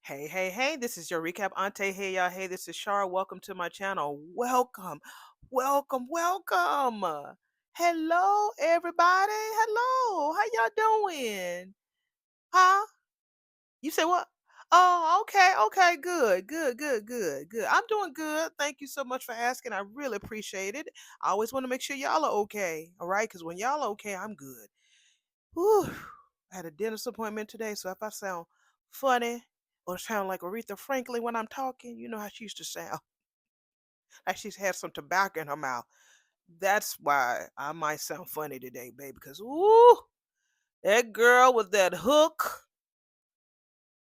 Hey, hey, hey, this is your recap auntie. Hey, y'all. Hey, this is Shar. Welcome to my channel. Welcome, welcome, welcome. Hello, everybody. Hello. How y'all doing? Huh? You say what? Oh, okay, okay, good, good, good, good, good. I'm doing good. Thank you so much for asking. I really appreciate it. I always want to make sure y'all are okay, all right? Because when y'all are okay, I'm good. Whew. I had a dentist appointment today, so if I sound funny or sound like Aretha Franklin when I'm talking, you know how she used to sound. Like she's had some tobacco in her mouth. That's why I might sound funny today, baby, because ooh, that girl with that hook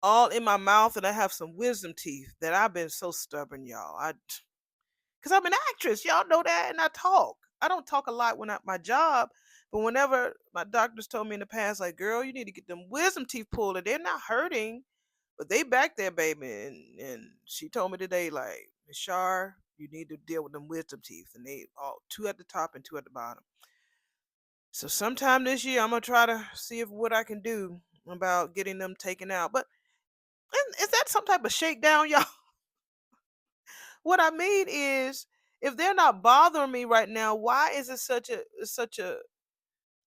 all in my mouth, and I have some wisdom teeth that I've been so stubborn, y'all. Because I'm an actress, y'all know that, and I talk. I don't talk a lot when at my job, but whenever my doctors told me in the past, like, girl, you need to get them wisdom teeth pulled, and they're not hurting, but they back there, baby. And she told me today, like, Miss Shar, you need to deal with them wisdom teeth, and they all two at the top and two at the bottom. So sometime this year, I'm gonna try to see if what I can do about getting them taken out. But is that some type of shakedown, y'all? What I mean is, if they're not bothering me right now, why is it such a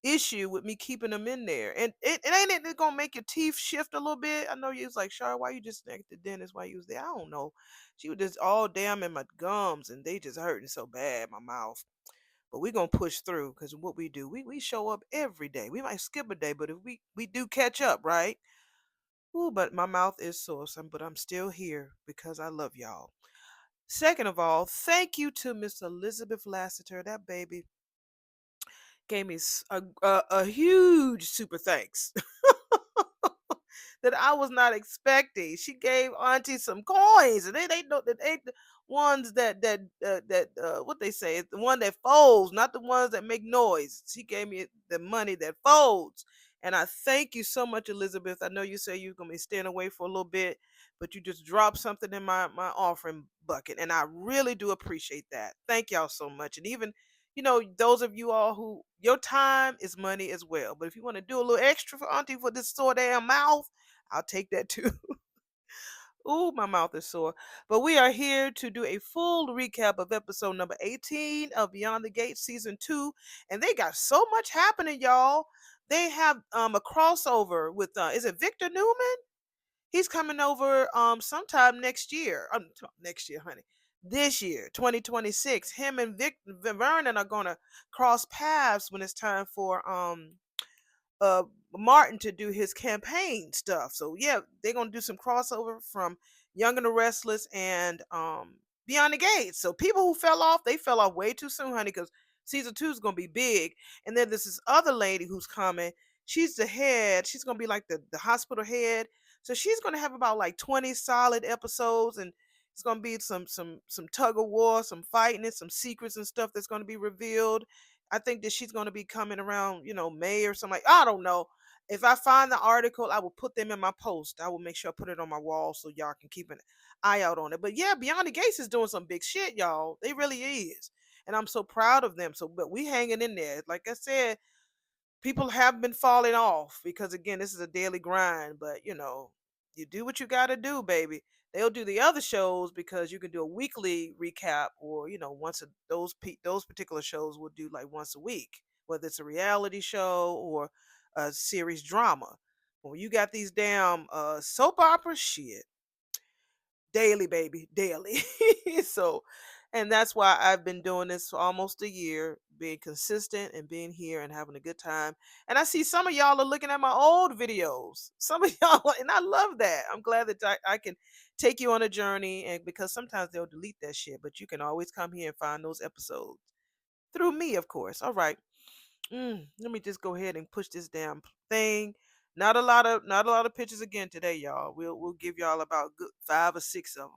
issue with me keeping them in there? And it ain't it gonna make your teeth shift a little bit? I know you was like, Char, why you just at the dentist? Why you was there? I don't know. She was just all damn in my gums, and they just hurting so bad, my mouth. But we gonna push through because what we do, we show up every day. We might skip a day, but if we do catch up, right? Ooh, but my mouth is sore, but I'm still here because I love y'all. Second of all, thank you to Miss Elizabeth Lassiter. That baby gave me a huge super thanks that I was not expecting. She gave Auntie some coins, and they know that they the ones that what they say is the one that folds, not the ones that make noise. She gave me the money that folds, and I thank you so much, Elizabeth. I know you say you're gonna be staying away for a little bit, but you just dropped something in my offering bucket, and I really do appreciate that. Thank y'all so much, and even those of you all who your time is money as well. But if you want to do a little extra for Auntie for this sore damn mouth, I'll take that too. Ooh, my mouth is sore. But we are here to do a full recap of episode number 18 of Beyond the Gate season 2. And they got so much happening, y'all. They have a crossover with is it Victor Newman? He's coming over sometime next year. Next year, honey. This year, 2026. Him and Vernon are gonna cross paths when it's time for uh Martin to do his campaign stuff. So yeah, they're gonna do some crossover from Young and the Restless and Beyond the Gates. So people who fell off, they fell off way too soon, honey, because season 2 is gonna be big. And then there's this other lady who's coming. She's the head. She's gonna be like the hospital head. So she's gonna have about like 20 solid episodes, and it's gonna be some tug of war, some fighting, and some secrets and stuff that's gonna be revealed. I think that she's going to be coming around, May or something. Like, I don't know. If I find the article, I will put them in my post. I will make sure I put it on my wall so y'all can keep an eye out on it. But yeah, Beyond the Gates is doing some big shit, y'all. They really is. And I'm so proud of them. So, but we hanging in there. Like I said, people have been falling off because again, this is a daily grind. But you do what you got to do, baby. They'll do the other shows because you can do a weekly recap, or those particular shows will do like once a week, whether it's a reality show or a series drama. When you got these damn soap opera shit, daily, baby, daily. So, and that's why I've been doing this for almost a year, being consistent and being here and having a good time. And I see some of y'all are looking at my old videos. Some of y'all, and I love that. I'm glad that I can take you on a journey, and because sometimes they'll delete that shit, but you can always come here and find those episodes through me, of course. All right. Let me just go ahead and push this damn thing. Not a lot of pictures again today, y'all. We'll give y'all about good 5 or 6 of them,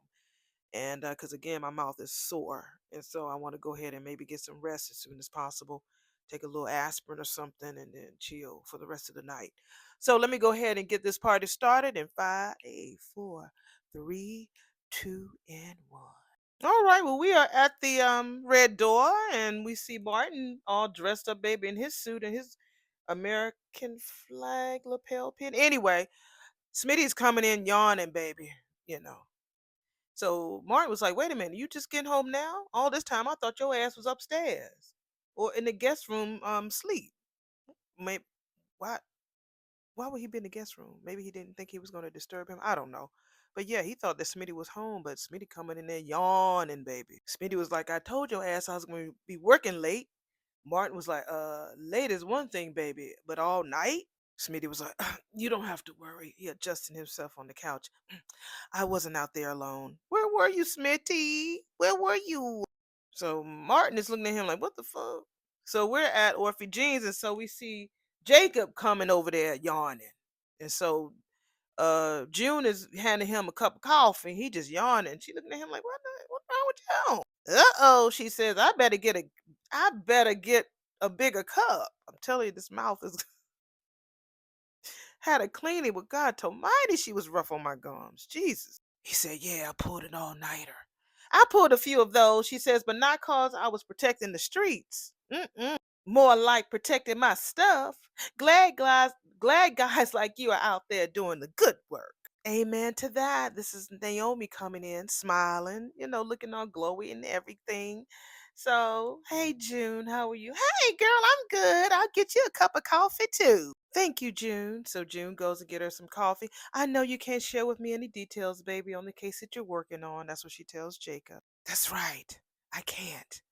and because again my mouth is sore, and so I want to go ahead and maybe get some rest as soon as possible. Take a little aspirin or something, and then chill for the rest of the night. So let me go ahead and get this party started in 5, 4, 3, 2, and 1. All right, well, we are at the red door, and we see Martin all dressed up, baby, in his suit and his American flag lapel pin. Anyway, Smitty's coming in yawning, baby. You know. So Martin was like, "Wait a minute, you just getting home now? All this time I thought your ass was upstairs or in the guest room, sleep. Maybe why? Why would he be in the guest room? Maybe he didn't think he was going to disturb him. I don't know. But yeah, he thought that Smitty was home, but Smitty coming in there yawning, baby. Smitty was like, I told your ass I was going to be working late. Martin was like, late is one thing, baby, but all night? Smitty was like, you don't have to worry. He adjusting himself on the couch. I wasn't out there alone. Where were you, Smitty? Where were you? So Martin is looking at him like, what the fuck? So we're at Orphy Jeans, and so we see Jacob coming over there yawning. And so June is handing him a cup of coffee. He just yawning. She looking at him like, what's wrong with you? Uh-oh, she says, I better get a bigger cup. I'm telling you, this mouth is had a cleaning, but God almighty, she was rough on my gums. Jesus. He said, yeah, I pulled an all-nighter. I pulled a few of those, she says, but not cause I was protecting the streets. Mm-mm. More like protecting my stuff. Glad guys like you are out there doing the good work. Amen to that. This is Naomi coming in, smiling, looking all glowy and everything. So, hey June, how are you? Hey girl, I'm good. I'll get you a cup of coffee too. Thank you, June. So June goes and get her some coffee. I know you can't share with me any details, baby, on the case that you're working on. That's what she tells Jacob. That's right. I can't.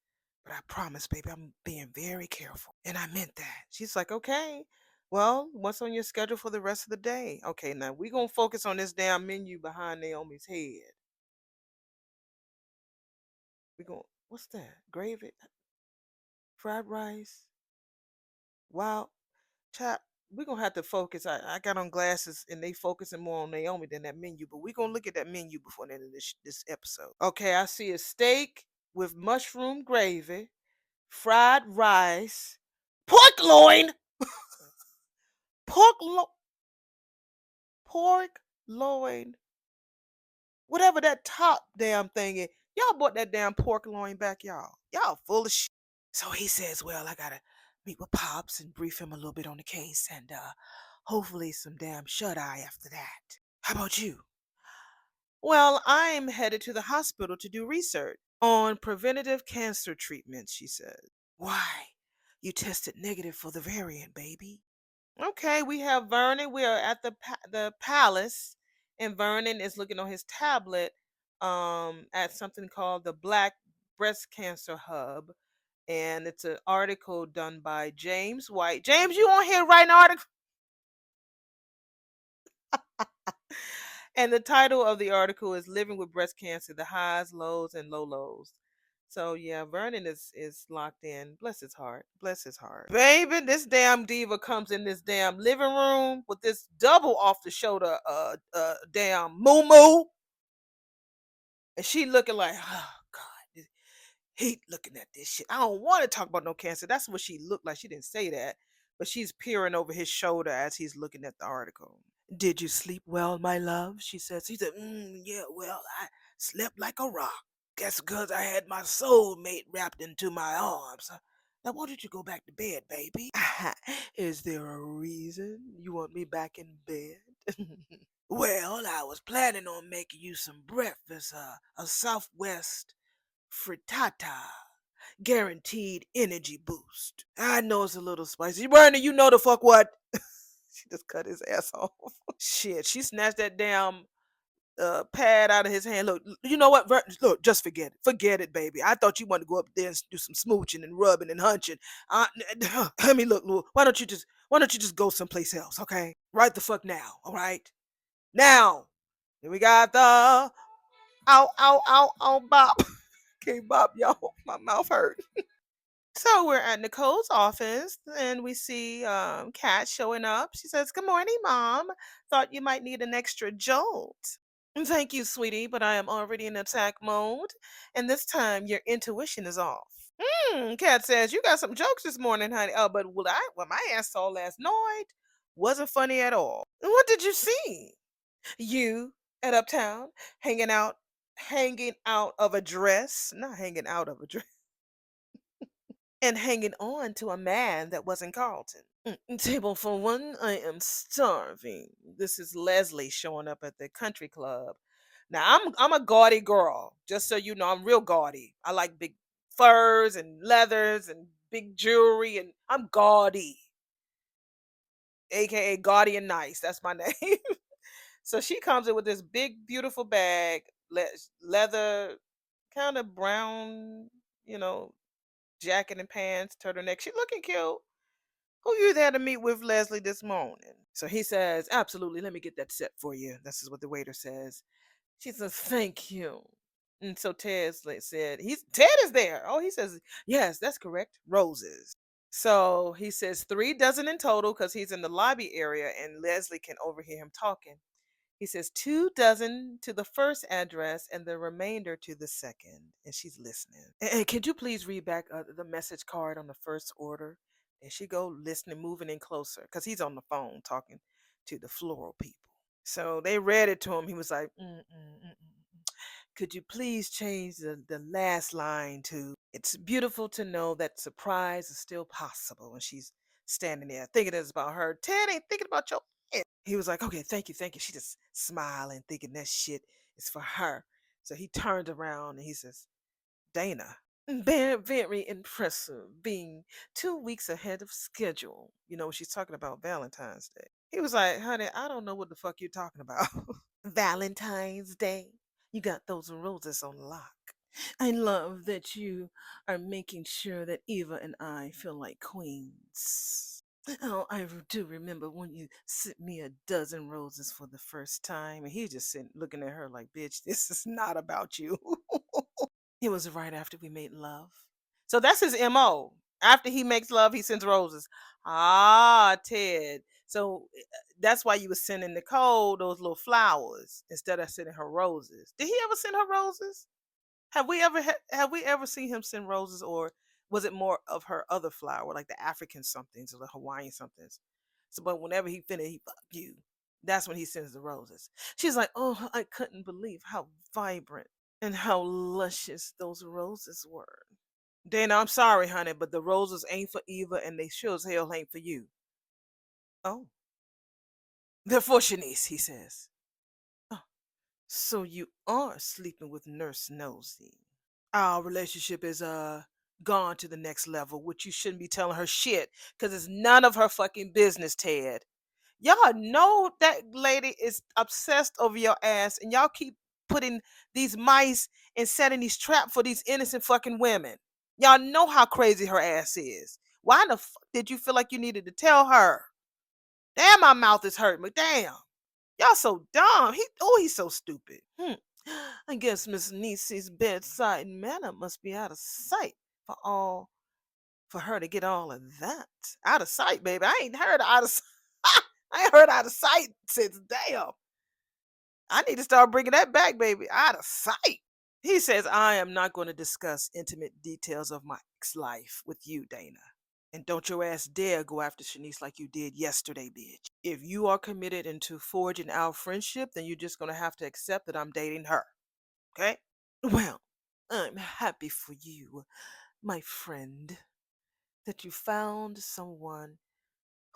But I promise, baby, I'm being very careful. And I meant that. She's like, okay. Well, what's on your schedule for the rest of the day? Okay, now we're going to focus on this damn menu behind Naomi's head. We're going, what's that? Gravy? Fried rice? Wow. Chap, we're going to have to focus. I got on glasses and they focusing more on Naomi than that menu. But we're going to look at that menu before the end of this episode. Okay, I see a steak with mushroom gravy, fried rice, pork loin. Pork lo- pork loin, whatever that top damn thing is. Y'all bought that damn pork loin back, y'all. Y'all full of shit. So he says, well, I gotta meet with Pops and brief him a little bit on the case and hopefully some damn shut eye after that. How about you? Well, I'm headed to the hospital to do research on preventative cancer treatments, she said. Why? You tested negative for the variant, baby. Okay, we have Vernon. We are at the palace, and Vernon is looking on his tablet at something called the Black Breast Cancer Hub, and it's an article done by James White. James, you on here writing article? And the title of the article is "Living with Breast Cancer: The Highs, Lows, and Low Lows." So yeah, Vernon is locked in. Bless his heart. Bless his heart. Baby, this damn diva comes in this damn living room with this double off the shoulder damn moo moo. And she looking like, oh God, he looking at this shit. I don't want to talk about no cancer. That's what she looked like. She didn't say that. But she's peering over his shoulder as he's looking at the article. Did you sleep well, my love? She says. He said, yeah, well, I slept like a rock. Guess because I had my soulmate wrapped into my arms. Now, why don't you go back to bed, baby? Is there a reason you want me back in bed? Well, I was planning on making you some breakfast, a Southwest frittata, guaranteed energy boost. I know it's a little spicy. Bernie, you know the fuck what? She just cut his ass off. Shit, she snatched that damn pad out of his hand. Look, you know what? Look, just forget it. Forget it, baby. I thought you wanted to go up there and do some smooching and rubbing and hunching. I mean, look, why don't you just go someplace else, okay? Right the fuck now, all right? Now, then we got the ow, bop. Can't bop, y'all. My mouth hurt. So we're at Nicole's office and we see Kat showing up. She says, "Good morning, Mom. Thought you might need an extra jolt." Thank you, sweetie, but I am already in attack mode, and this time your intuition is off. Kat says, "You got some jokes this morning, honey." Oh, but what my ass saw last night wasn't funny at all. What did you see? You at Uptown hanging out of a dress, not hanging out of a dress, and hanging on to a man that wasn't Carlton. Table for one, I am starving. This is Leslie showing up at the country club. Now I'm a gaudy girl, just so you know. I'm real gaudy. I like big furs and leathers and big jewelry, and I'm gaudy, aka gaudy and nice. That's my name. So she comes in with this big, beautiful bag, leather, kind of brown, you know, jacket and pants, turtleneck. She looking cute. Who you there to meet with, Leslie, this morning? So he says, absolutely, let me get that set for you. This is what the waiter says. She says, thank you. And so said, Ted is there. Oh, he says, yes, that's correct. Roses. So he says 3 dozen in total because he's in the lobby area and Leslie can overhear him talking. He says 2 dozen to the first address and the remainder to the second. And she's listening. And could you please read back the message card on the first order? And she go listening, moving in closer because he's on the phone talking to the floral people. So they read it to him. He was like, could you please change the last line to, it's beautiful to know that surprise is still possible. And she's standing there thinking it's about her. Ted ain't thinking about your head. He was like, okay, thank you, thank you. She just smiling, thinking that shit is for her. So he turned around and he says, Dana, very impressive, being 2 weeks ahead of schedule. You know, she's talking about Valentine's Day. He was like, honey, I don't know what the fuck you're talking about. Valentine's Day? You got those roses on lock. I love that you are making sure that Eva and I feel like queens. Oh, do remember when you sent me a dozen roses for the first time, and he just sitting looking at her like, bitch, this is not about you. It was right after we made love. So that's his MO. After he makes love, he sends roses. Ah, Ted. So that's why you were sending Nicole those little flowers instead of sending her roses. Did he ever send her roses? Have we ever seen him send roses, or was it more of her other flower, like the African somethings or the Hawaiian somethings? So, but whenever he finished, he fuck you. That's when he sends the roses. She's like, oh, I couldn't believe how vibrant and how luscious those roses were. Dana, I'm sorry, honey, but the roses ain't for Eva, and they sure as hell ain't for you. Oh, they're for Shanice, he says. Oh, so you are sleeping with Nurse Nosy. Our relationship is gone to the next level, which you shouldn't be telling her shit, because it's none of her fucking business, Ted. Y'all know that lady is obsessed over your ass, and y'all keep putting these mice and setting these traps for these innocent fucking women. Y'all know how crazy her ass is. Why the fuck did you feel like you needed to tell her? Damn, my mouth is hurting me. Damn. Y'all so dumb. He's so stupid. I guess Miss Niecy's bedside manner must be out of sight for all for her to get all of that. Out of sight, baby. I ain't heard out of I ain't heard out of sight since damn. I need to start bringing that back, baby. Out of sight. He says, I am not going to discuss intimate details of my ex life with you, Dana. And don't your ass dare go after Shanice like you did yesterday, bitch. If you are committed into forging our friendship, then you're just going to have to accept that I'm dating her. Okay? Well, I'm happy for you, my friend, that you found someone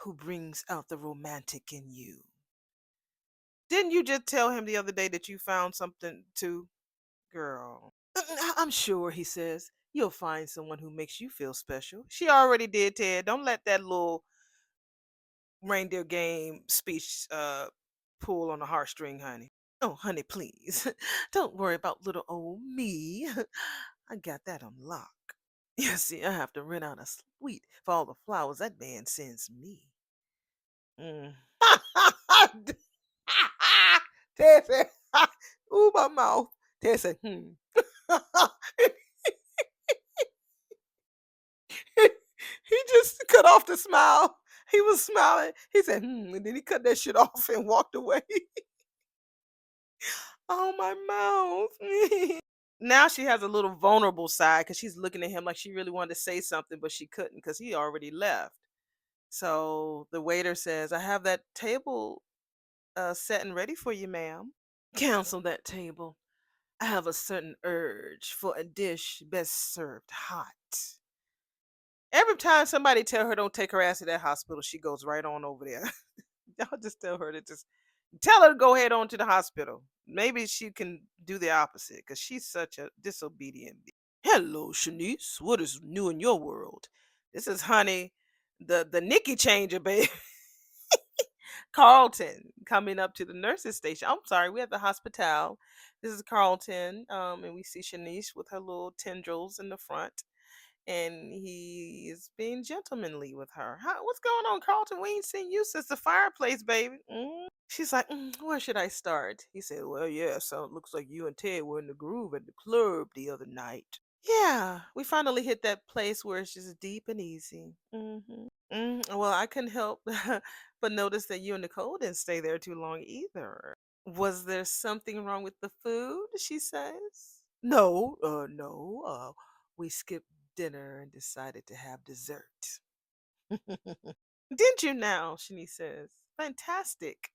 who brings out the romantic in you. Didn't you just tell him the other day that you found something too, girl? I'm sure, he says, you'll find someone who makes you feel special. She already did, Ted. Don't let that little reindeer game speech pull on the heartstring, honey. Oh, honey, please. Don't worry about little old me. I got that on lock. You see, I have to rent out a suite for all the flowers that man sends me. Mm. Ted said, ooh, my mouth. Ted said, he just cut off the smile. He was smiling. He said, and then he cut that shit off and walked away. Oh, my mouth. Now she has a little vulnerable side because she's looking at him like she really wanted to say something, but she couldn't because he already left. So the waiter says, I have that table set and ready for you, ma'am. Cancel that table. I have a certain urge for a dish best served hot. Every time somebody tell her don't take her ass to that hospital, she goes right on over there. Y'all just tell her to just tell her to go head on to the hospital. Maybe she can do the opposite because she's such a disobedient. Hello, Shanice. What is new in your world? This is Honey, the Nikki changer, baby. Carlton coming up to the nurses station. I'm sorry, we have the hospital. This is Carlton, and we see Shanice with her little tendrils in the front, and he is being gentlemanly with her. What's going on, Carlton? We ain't seen you since the fireplace, baby. She's like, where should I start? He said, well, yeah, so it looks like you and Ted were in the groove at the club the other night. Yeah, we finally hit that place where it's just deep and easy. Well, I couldn't help but notice that you and Nicole didn't stay there too long either. Was there something wrong with the food? She says. No, no. We skipped dinner and decided to have dessert. Didn't you now? Shani says. Fantastic.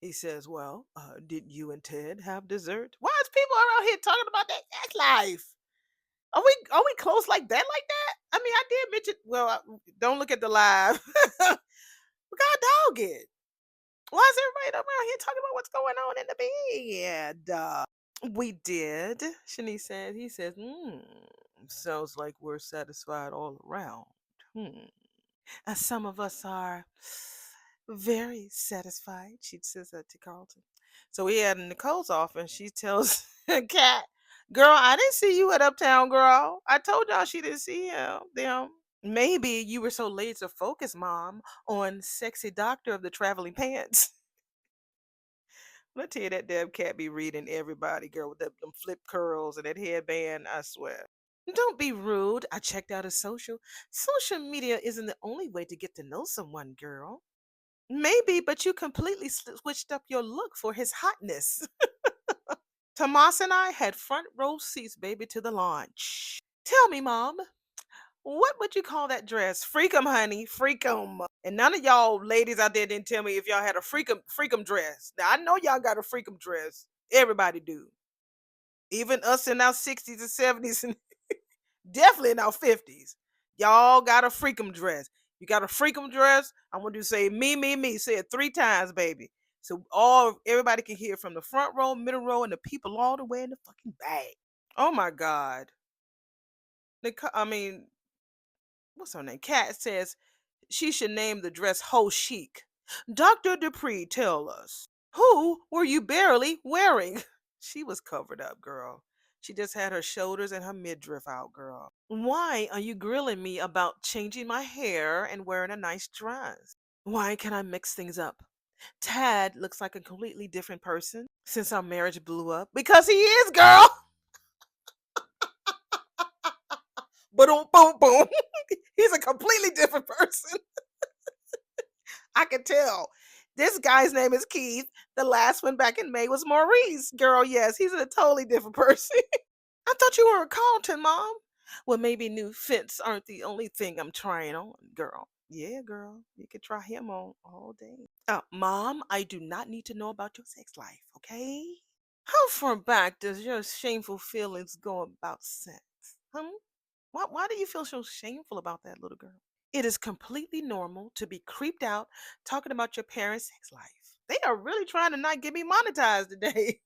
He says, well, did you and Ted have dessert? Why is people around here talking about that sex life? Are we close like that? Like that? I mean, I did mention. Well, don't look at the live. God dog it. Why is everybody around here talking about what's going on in the bed? We did. Shani said. He says, sounds like we're satisfied all around. Some of us are very satisfied. She says that to Carlton. So we had Nicole's off, and she tells Kat, "Girl, I didn't see you at Uptown, girl. I told y'all she didn't see them. Maybe you were so laser focused, Mom, on sexy doctor of the traveling pants." Let me tell you, that damn cat be reading everybody, girl, with them flip curls and that headband. I swear. Don't be rude. I checked out his social. Social media isn't the only way to get to know someone, girl. Maybe, but you completely switched up your look for his hotness. Tomas and I had front row seats, baby, to the launch. Tell me, Mom, what would you call that dress? Freakum, honey, freakum. And none of y'all ladies out there didn't tell me if y'all had a freakum dress. Now I know y'all got a freakum dress. Everybody do. Even us in our 60s and 70s and definitely in our 50s. Y'all got a freakum dress. You got a freakum dress. I want you to say me, me, me. Say it 3 times, baby. So everybody can hear from the front row, middle row, and the people all the way in the fucking back. Oh my God. I mean, what's her name? Kat says she should name the dress Ho Chic. Dr. Dupree, tell us. Who were you barely wearing? She was covered up, girl. She just had her shoulders and her midriff out, girl. Why are you grilling me about changing my hair and wearing a nice dress? Why can I mix things up? Tad looks like a completely different person since our marriage blew up. Because he is, girl. Boom, boom, boom. He's a completely different person. I can tell. This guy's name is Keith. The last one back in May was Maurice. Girl, yes, he's a totally different person. I thought you were a Carlton, Mom. Well, maybe new fits aren't the only thing I'm trying on, girl. Yeah, girl. You could try him on all day. Mom, I do not need to know about your sex life, okay? How far back does your shameful feelings go about sex? Why do you feel so shameful about that, little girl? It is completely normal to be creeped out talking about your parents' sex life. They are really trying to not get me monetized today.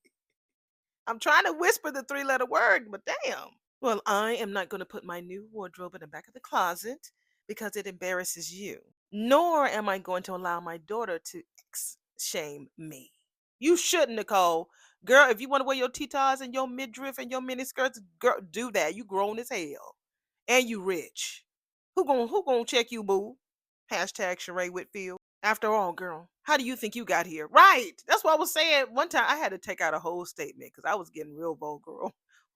I'm trying to whisper the 3-letter word, but damn. Well, I am not going to put my new wardrobe in the back of the closet because it embarrasses you. Nor am I going to allow my daughter to shame me. You shouldn't, Nicole. Girl, if you want to wear your Titans and your midriff and your mini skirts, girl, do that. You grown as hell. And you rich. Who gonna check you, boo? Hashtag Sheree Whitfield. After all, girl, how do you think you got here? Right. That's what I was saying. One time I had to take out a whole statement because I was getting real vulgar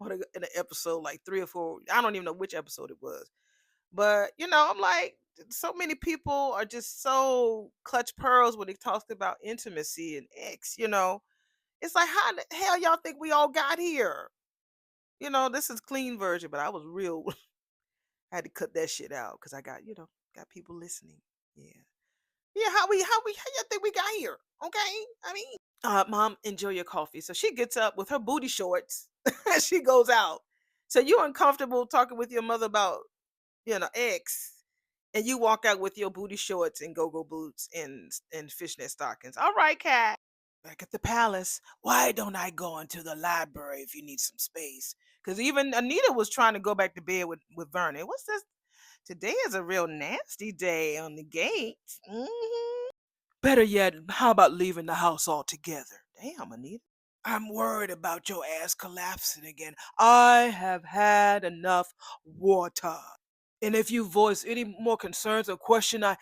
in an episode like 3 or 4. I don't even know which episode it was. But, I'm like, so many people are just so clutch pearls when they talk about. And It's like, how the hell y'all think we all got here? This is clean version, but I was real. I had to cut that shit out because I got people listening. Yeah. Yeah, how you think we got here? Okay? I mean, Mom, enjoy your coffee. So she gets up with her booty shorts. She goes out. So you uncomfortable talking with your mother about X, and you walk out with your booty shorts and go-go boots and fishnet stockings. All right, cat. Back at the palace, why don't I go into the library if you need some space? Because even Anita was trying to go back to bed with Vernon. What's this? Today is a real nasty day on the gate. Better yet, how about leaving the house altogether? Damn, Anita. I'm worried about your ass collapsing again. I have had enough water. And if you voice any more concerns or question, I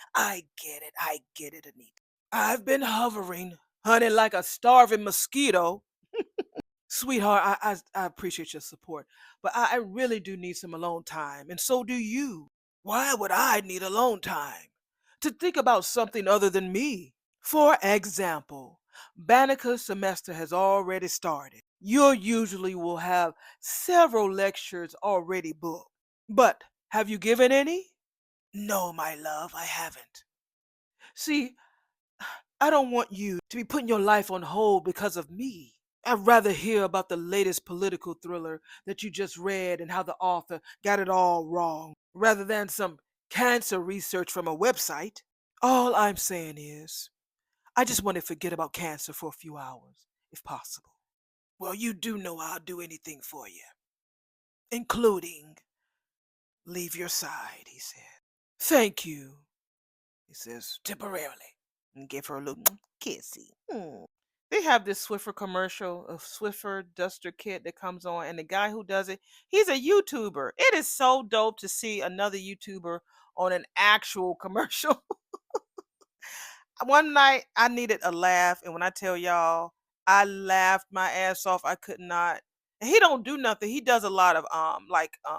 get it. I get it, Anita. I've been hovering, honey, like a starving mosquito. Sweetheart, I appreciate your support, but I really do need some alone time, and so do you. Why would I need alone time? To think about something other than me. For example, Banneker's semester has already started. You usually will have several lectures already booked. But have you given any? No, my love, I haven't. See, I don't want you to be putting your life on hold because of me. I'd rather hear about the latest political thriller that you just read and how the author got it all wrong, rather than some cancer research from a website. All I'm saying is, I just want to forget about cancer for a few hours, if possible. Well, you do know I'll do anything for you, including leave your side, he said. Thank you, he says, temporarily, and give her a little kissy. They have this Swiffer commercial, a Swiffer duster kit that comes on, and the guy who does it, he's a YouTuber. It is so dope to see another YouTuber on an actual commercial. One night I needed a laugh, and when I tell y'all, I laughed my ass off. I could not. And he don't do nothing. He does a lot of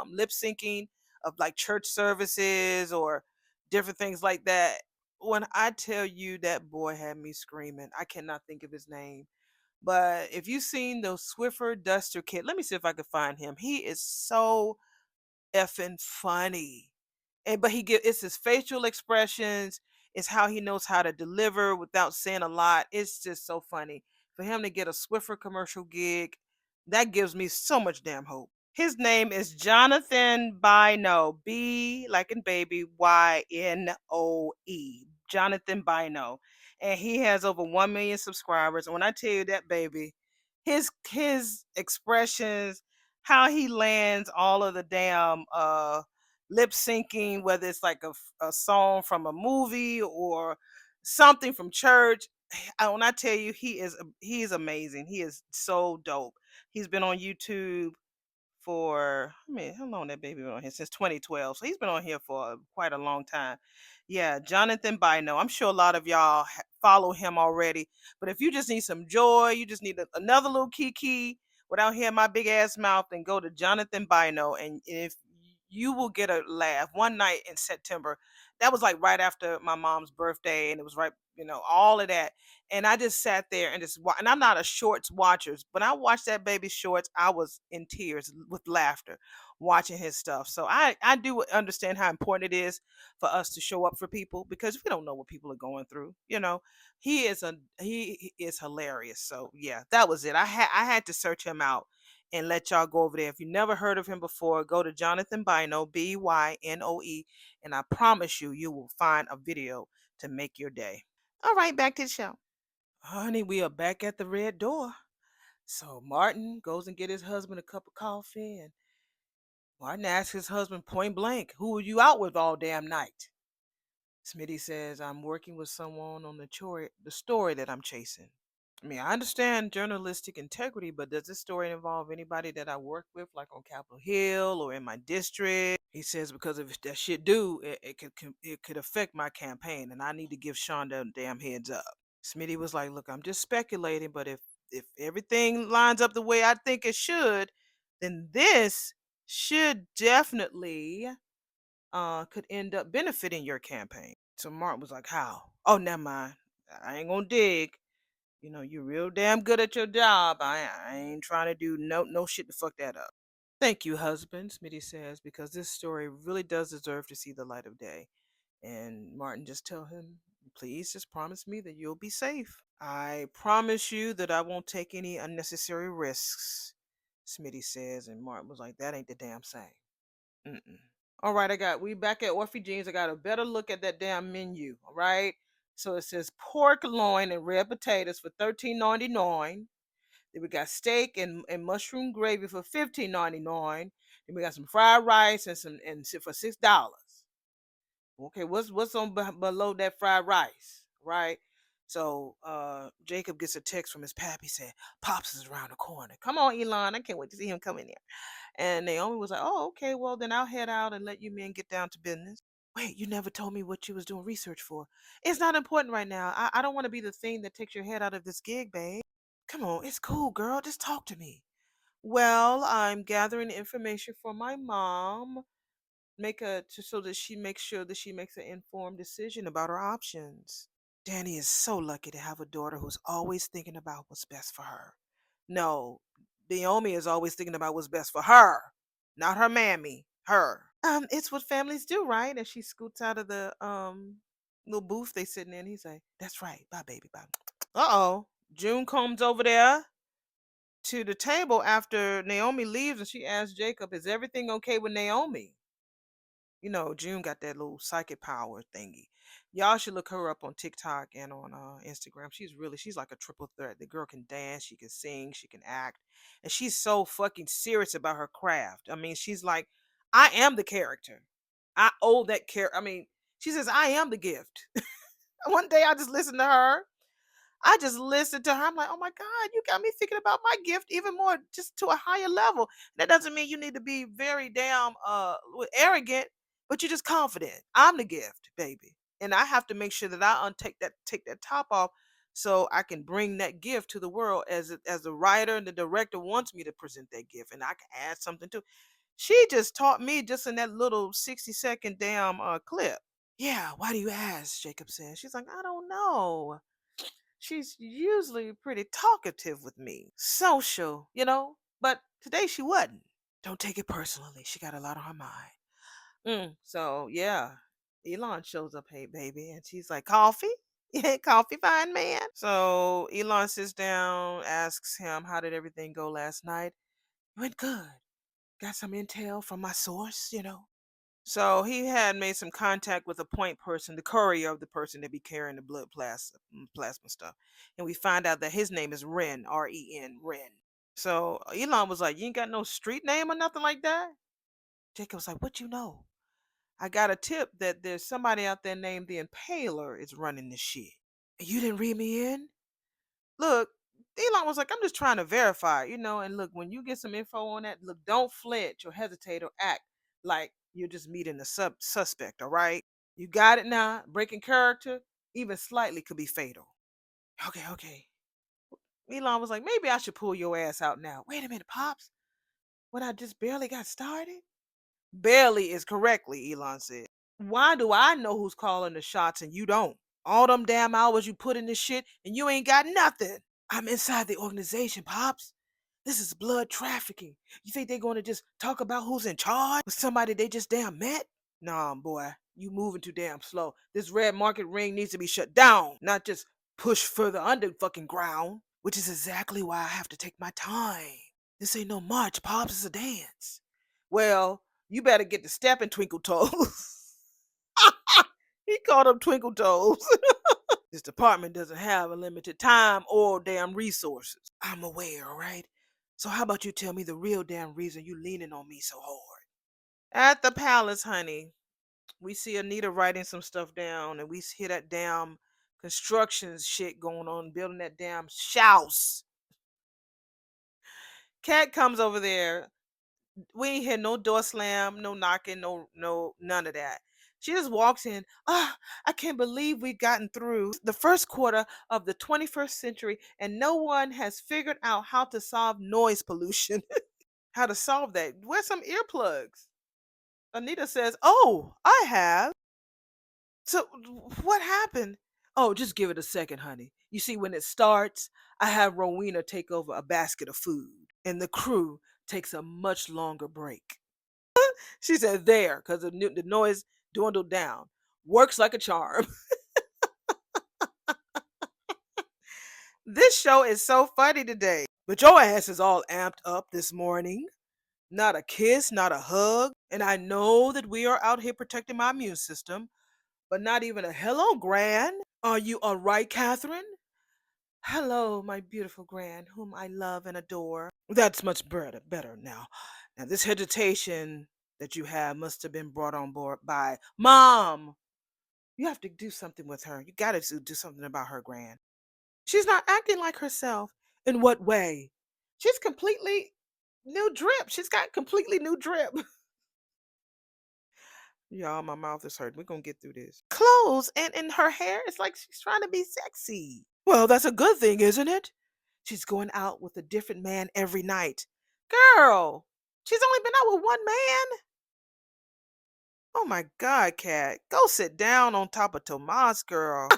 lip syncing of like church services or different things like that. When I tell you that boy had me screaming, I cannot think of his name. But if you've seen those Swiffer Duster kit, let me see if I can find him. He is so effing funny. And but he get it's his facial expressions, it's how he knows how to deliver without saying a lot. It's just so funny. For him to get a Swiffer commercial gig, that gives me so much damn hope. His name is Jonathan Bino. B like in baby, Ynoe. Jonathan Bino. And he has over 1 million subscribers. And when I tell you that baby, his expressions, how he lands all of the damn lip syncing, whether it's like a song from a movie or something from church. When I tell you he is amazing. He is so dope. He's been on YouTube for, I mean, how long that baby been on here? Since 2012. So he's been on here for quite a long time. Yeah, Jonathan Bino. I'm sure a lot of y'all follow him already. But if you just need some joy, you just need another little kiki without hearing my big ass mouth, then go to Jonathan Bino. And if you will get a laugh. One night in September, that was like right after my mom's birthday, and it was right, all of that. And I just sat there and and I'm not a shorts watcher, but I watched that baby shorts. I was in tears with laughter watching his stuff. So I do understand how important it is for us to show up for people because we don't know what people are going through. He is hilarious. So yeah, that was it. I had to search him out and let y'all go over there. If you never heard of him before, go to Jonathan Bino, Bynoe, and I promise you will find a video to make your day. All right, back to the show. Honey, we are back at the red door. So Martin goes and get his husband a cup of coffee, and Martin asks his husband point blank, "Who are you out with all damn night?" Smitty says, "I'm working with someone on the story that I'm chasing." I mean, I understand journalistic integrity, but does this story involve anybody that I work with, like on Capitol Hill or in my district? He says, because if that shit do, it could affect my campaign, and I need to give Sean the damn heads up. Smitty was like, "Look, I'm just speculating, but if everything lines up the way I think it should, then this should definitely could end up benefiting your campaign." So Mark was like, "How?" "Oh, never mind. I ain't gonna dig. You're real damn good at your job. I ain't trying to do no shit to fuck that up." "Thank you, husband," Smitty says, "because this story really does deserve to see the light of day." And Martin just tell him, "Please just promise me that you'll be safe." "I promise you that I won't take any unnecessary risks," Smitty says, and Martin was like, "That ain't the damn same." Mm-mm. All right, we back at Orphe Jeans. I got a better look at that damn menu. All right. So it says pork loin and red potatoes for $13.99. Then we got steak and mushroom gravy for $15.99. Then we got some fried rice for $6. Okay, what's on below that fried rice, right? So Jacob gets a text from his pappy saying, Pops is around the corner. Come on, Elon. I can't wait to see him come in here. And Naomi was like, oh, okay, well then I'll head out and let you men get down to business. Wait, you never told me what you was doing research for. It's not important right now. I don't want to be the thing that takes your head out of this gig, babe. Come on, it's cool, girl. Just talk to me. Well, I'm gathering information for my mom. So that she makes sure that she makes an informed decision about her options. Danny is so lucky to have a daughter who's always thinking about what's best for her. No, Naomi is always thinking about what's best for her, not her mammy, her. It's what families do, right? And she scoots out of the little booth they sitting in. He's like, "That's right, bye, baby, bye." Uh-oh. June comes over there to the table after Naomi leaves, and she asks Jacob, "Is everything okay with Naomi?" June got that little psychic power thingy. Y'all should look her up on TikTok and on Instagram. She's like a triple threat. The girl can dance, she can sing, she can act, and she's so fucking serious about her craft. I mean, she's like, I am the character. I owe that character. I mean, she says, I am the gift. One day I just listened to her. I just listened to her. I'm like, oh my God, you got me thinking about my gift even more, just to a higher level. That doesn't mean you need to be very damn arrogant, but you're just confident. I'm the gift, baby. And I have to make sure that I take that top off so I can bring that gift to the world as the writer and the director wants me to present that gift. And I can add something to. She just taught me just in that little 60-second damn clip. Yeah, why do you ask? Jacob says. She's like, I don't know. She's usually pretty talkative with me, social, but today she wasn't. Don't take it personally. She got a lot on her mind. So, yeah, Elon shows up, hey, baby, and she's like, coffee? Yeah, coffee, fine man. So Elon sits down, asks him, how did everything go last night? Went good. Got some intel from my source. So he had made some contact with a point person, the courier of the person that be carrying the blood plasma stuff. And we find out that his name is Ren, Ren, Ren. So Elon was like, you ain't got no street name or nothing like that? Jacob was like, what you know? I got a tip that there's somebody out there named the Impaler is running this shit. You didn't read me in? Look, Elon was like, I'm just trying to verify. And look, when you get some info on that, look, don't flinch or hesitate or act like you're just meeting a suspect, all right? You got it now. Breaking character, even slightly, could be fatal. Okay, okay. Elon was like, maybe I should pull your ass out now. Wait a minute, Pops. When I just barely got started? Barely is correctly, Elon said. Why do I know who's calling the shots and you don't? All them damn hours you put in this shit and you ain't got nothing. I'm inside the organization, Pops. This is blood trafficking. You think they're going to just talk about who's in charge with somebody they just damn met? Nah, boy, you moving too damn slow. This red market ring needs to be shut down, not just pushed further under fucking ground, which is exactly why I have to take my time. This ain't no march, Pops, it's a dance. Well, you better get to stepping, Twinkle Toes. He called them Twinkle Toes. This department doesn't have a limited time or damn resources. I'm aware, all right? So how about you tell me the real damn reason you leaning on me so hard? At the palace, honey, we see Anita writing some stuff down, and we hear that damn construction shit going on, building that damn house. Cat comes over there. We ain't hear no door slam, no knocking, no, none of that. She just walks in. I can't believe we've gotten through the first quarter of the 21st century and no one has figured out how to solve noise pollution. How to solve that. Wear some earplugs. Anita says, oh, I have. So what happened? Oh, just give it a second, honey. You see, when it starts, I have Rowena take over a basket of food, and the crew takes a much longer break. She said, there, because the noise dwindled down. Works like a charm. This show is so funny today. But your ass is all amped up this morning. Not a kiss, not a hug. And I know that we are out here protecting my immune system, but not even a hello, Gran. Are you all right, Catherine? Hello, my beautiful Gran, whom I love and adore. That's much better now. Now, this hesitation that you have must have been brought on board by Mom. You have to do something with her. You got to do something about her, Gran. She's not acting like herself. In what way? She's completely new drip. She's got completely new drip. Y'all, my mouth is hurting. We're going to get through this. Clothes and in her hair, it's like she's trying to be sexy. Well, that's a good thing, isn't it? She's going out with a different man every night. Girl, she's only been out with one man. Oh my God, Cat. Go sit down on top of Tomas, girl.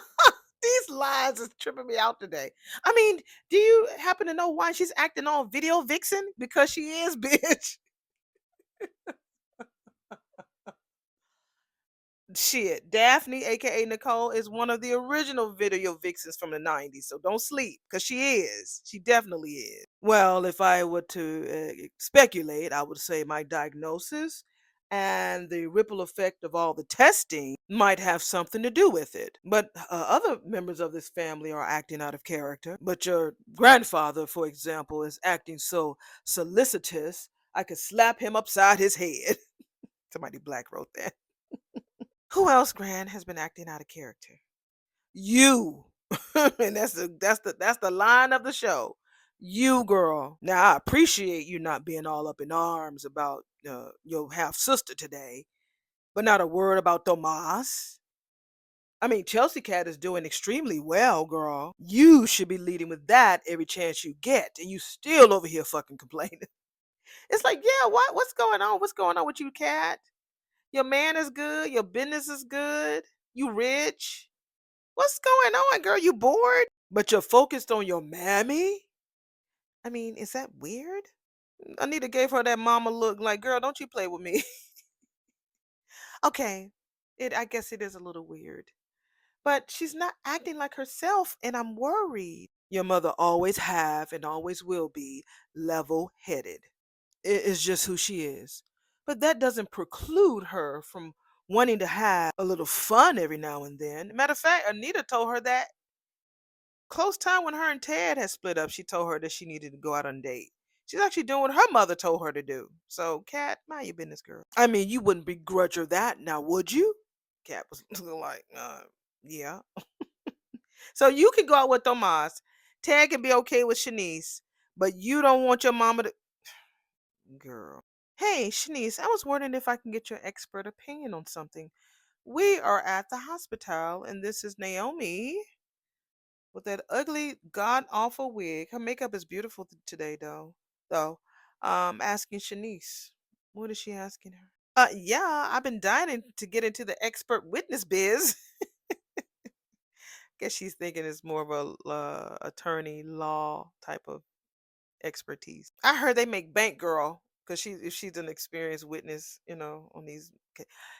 These lies is tripping me out today. I mean, do you happen to know why she's acting all video vixen? Because she is, bitch. Shit, Daphne, aka Nicole, is one of the original video vixens from the 90s. So don't sleep, because she is. She definitely is. Well, if I were to speculate, I would say my diagnosis and the ripple effect of all the testing might have something to do with it. But other members of this family are acting out of character. But your grandfather, for example, is acting so solicitous, I could slap him upside his head. Somebody black wrote that. Who else, Gran, has been acting out of character? You. And that's the line of the show. You, girl. Now I appreciate you not being all up in arms about your half sister today, but not a word about Tomas. I mean, Chelsea Cat is doing extremely well, girl. You should be leading with that every chance you get, and you still over here fucking complaining. It's like, yeah, what's going on? What's going on with you, Cat? Your man is good. Your business is good. You rich. What's going on, girl? You bored? But you're focused on your mammy? I mean, is that weird? Anita gave her that mama look like, girl, don't you play with me. Okay. I guess it is a little weird. But she's not acting like herself, and I'm worried. Your mother always have and always will be level-headed. It is just who she is. But that doesn't preclude her from wanting to have a little fun every now and then. Matter of fact, Anita told her that close time when her and Ted had split up, she told her that she needed to go out on a date. She's actually doing what her mother told her to do. So, Kat, mind your business, girl. I mean, you wouldn't begrudge her that now, would you? Kat was like, yeah. So you can go out with Tomas. Ted can be okay with Shanice, but you don't want your mama to. Girl. Hey, Shanice, I was wondering if I can get your expert opinion on something. We are at the hospital, and this is Naomi with that ugly, god awful wig. Her makeup is beautiful today, though. Though, asking Shanice, what is she asking her? Yeah, I've been dying to get into the expert witness biz. Guess she's thinking it's more of a attorney law type of expertise. I heard they make bank girl because she's an experienced witness, on these.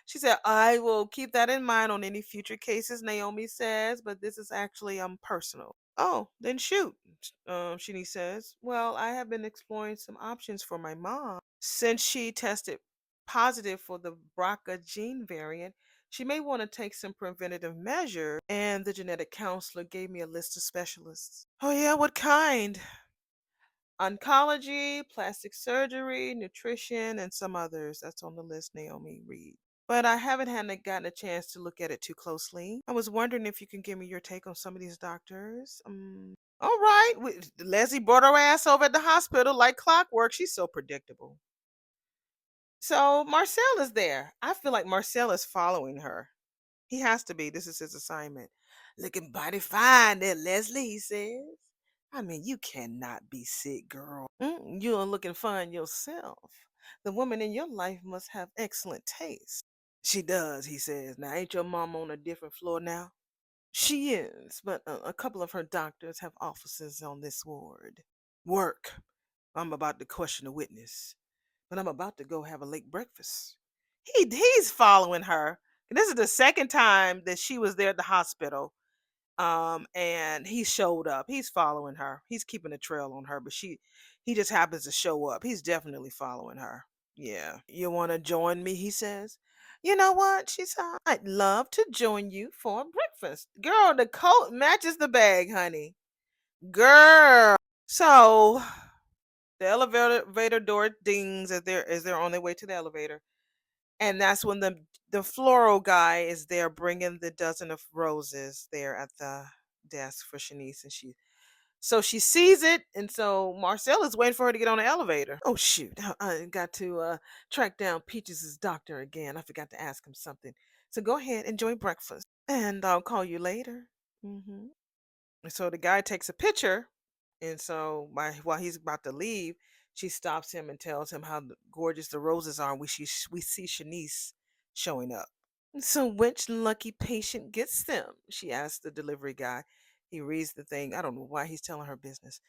She said, "I will keep that in mind on any future cases." Naomi says, but this is actually personal. Oh, then shoot. Shini says, "Well, I have been exploring some options for my mom since she tested positive for the BRCA gene variant. She may want to take some preventative measure, and the genetic counselor gave me a list of specialists." Oh yeah, what kind? Oncology, plastic surgery, nutrition, and some others. That's on the list, Naomi read. But I haven't gotten a chance to look at it too closely. I was wondering if you can give me your take on some of these doctors. All right. Leslie brought her ass over at the hospital like clockwork. She's so predictable. So Marcel is there. I feel like Marcel is following her. He has to be. This is his assignment. Looking mighty fine there, Leslie, he says. I mean, you cannot be sick, girl. You're looking fine yourself. The woman in your life must have excellent taste. She does, he says. Now, ain't your mom on a different floor now? She is, but a couple of her doctors have offices on this ward. Work. I'm about to question a witness, but I'm about to go have a late breakfast. He's following her. This is the second time that she was there at the hospital. And he showed up. He's following her. He's keeping a trail on her, but He just happens to show up. He's definitely following her. Yeah. You want to join me? He says. You know what? She said, I'd love to join you for breakfast. Girl, the coat matches the bag, honey. Girl. So the elevator door dings as they're on their way to the elevator. And that's when the floral guy is there bringing the dozen of roses there at the desk for Shanice, and she sees it, and so Marcel is waiting for her to get on the elevator. Oh shoot, I got to track down Peaches' doctor again. I forgot to ask him something. So go ahead, enjoy breakfast, and I'll call you later. hmm And so the guy takes a picture, and so while he's about to leave, she stops him and tells him how gorgeous the roses are. And we see Shanice showing up. So which lucky patient gets them? She asks the delivery guy. He reads the thing. I don't know why he's telling her business.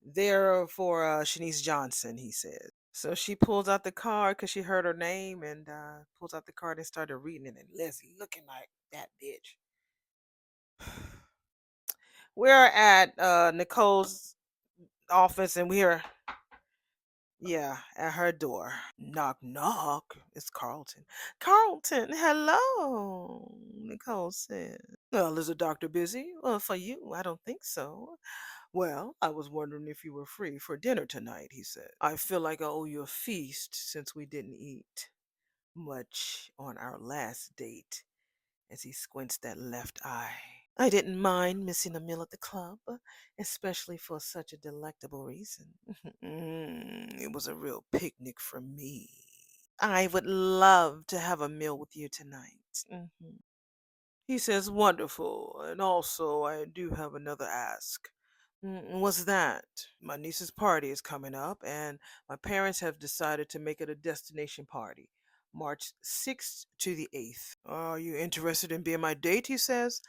They're for Shanice Johnson, he says. So she pulls out the card because she heard her name and pulls out the card and started reading it. And Leslie looking like that bitch. We're at Nicole's office and we're, yeah, at her door. Knock, knock. It's Carlton. Carlton, hello, Nicole said. Well, is the doctor busy? Well, for you, I don't think so. Well, I was wondering if you were free for dinner tonight, he said. I feel like I owe you a feast since we didn't eat much on our last date, as he squints that left eye. I didn't mind missing a meal at the club, especially for such a delectable reason. It was a real picnic for me. I would love to have a meal with you tonight. He says, wonderful. And also, I do have another ask. What's that? My niece's party is coming up, and my parents have decided to make it a destination party. March 6th to the 8th. Are you interested in being my date? He says.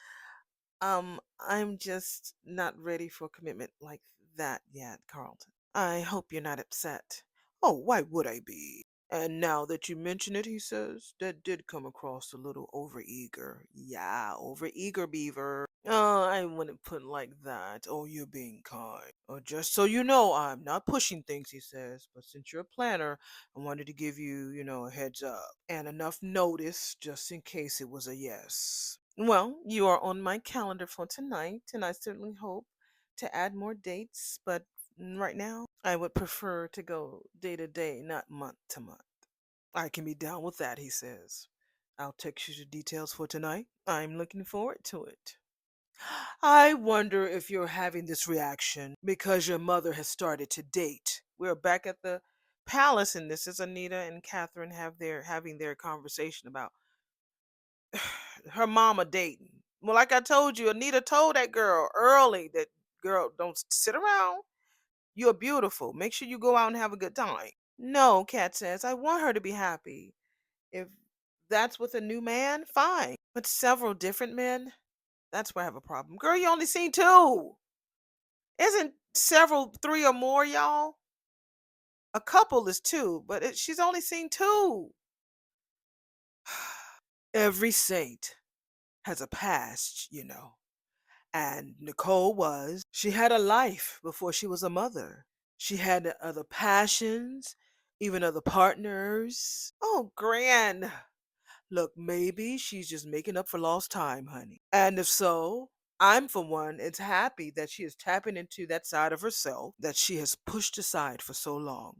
I'm just not ready for commitment like that yet, Carlton. I hope you're not upset. Oh, why would I be? And now that you mention it, he says, that did come across a little overeager. Yeah, overeager, Beaver. Oh, I wouldn't put it like that. Oh, you're being kind. Oh, just so you know, I'm not pushing things, he says. But since you're a planner, I wanted to give you, a heads up. And enough notice just in case it was a yes. Well, you are on my calendar for tonight, and I certainly hope to add more dates. But right now, I would prefer to go day to day, not month to month. I can be down with that, he says. I'll text you the details for tonight. I'm looking forward to it. I wonder if you're having this reaction because your mother has started to date. We're back at the palace, and this is Anita and Catherine having their conversation about her mama dating. Well, like I told you, Anita told that girl early that girl don't sit around. You're beautiful. Make sure you go out and have a good time. No, Kat says, I want her to be happy. If that's with a new man, fine. But several different men, that's where I have a problem. Girl, you only seen two. Isn't several three or more, y'all? A couple is two, but she's only seen two. Every saint has a past. And Nicole she had a life before she was a mother. She had other passions, even other partners. Oh, Gran. Look, maybe she's just making up for lost time, honey. And if so, I'm for one, it's happy that she is tapping into that side of herself that she has pushed aside for so long.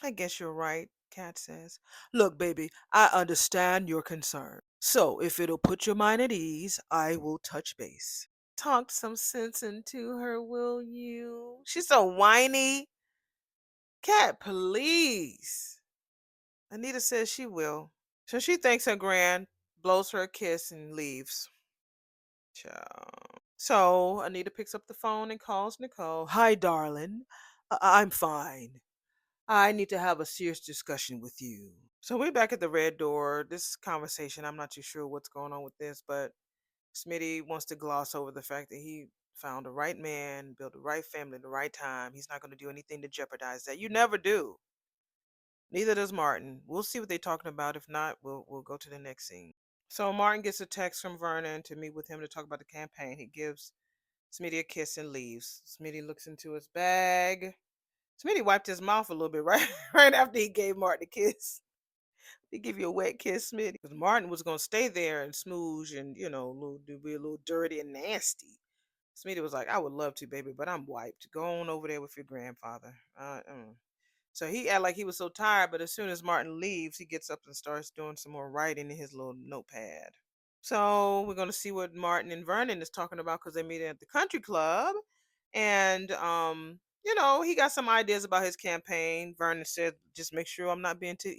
I guess you're right, Kat says. Look, baby, I understand your concern. So if it'll put your mind at ease, I will touch base. Talk some sense into her, will you? She's so whiny. Cat, please. Anita says she will. So she thanks her grand, blows her a kiss, and leaves. Ciao. So Anita picks up the phone and calls Nicole. Hi, darling. I'm fine. I need to have a serious discussion with you. So we're back at the red door. This conversation, I'm not too sure what's going on with this, but Smitty wants to gloss over the fact that he found the right man, built the right family at the right time. He's not going to do anything to jeopardize that. You never do. Neither does Martin. We'll see what they're talking about. If not, we'll go to the next scene. So Martin gets a text from Vernon to meet with him to talk about the campaign. He gives Smitty a kiss and leaves. Smitty looks into his bag, Smitty wiped his mouth a little bit right right after he gave Martin a kiss. He give you a wet kiss, Smitty. Because Martin was gonna stay there and smooge and be a little dirty and nasty. Smitty was like, "I would love to, baby, but I'm wiped. Go on over there with your grandfather." So he act like he was so tired, but as soon as Martin leaves, he gets up and starts doing some more writing in his little notepad. So we're gonna see what Martin and Vernon is talking about because they meet at the country club, and he got some ideas about his campaign. Vernon said, "Just make sure I'm not being too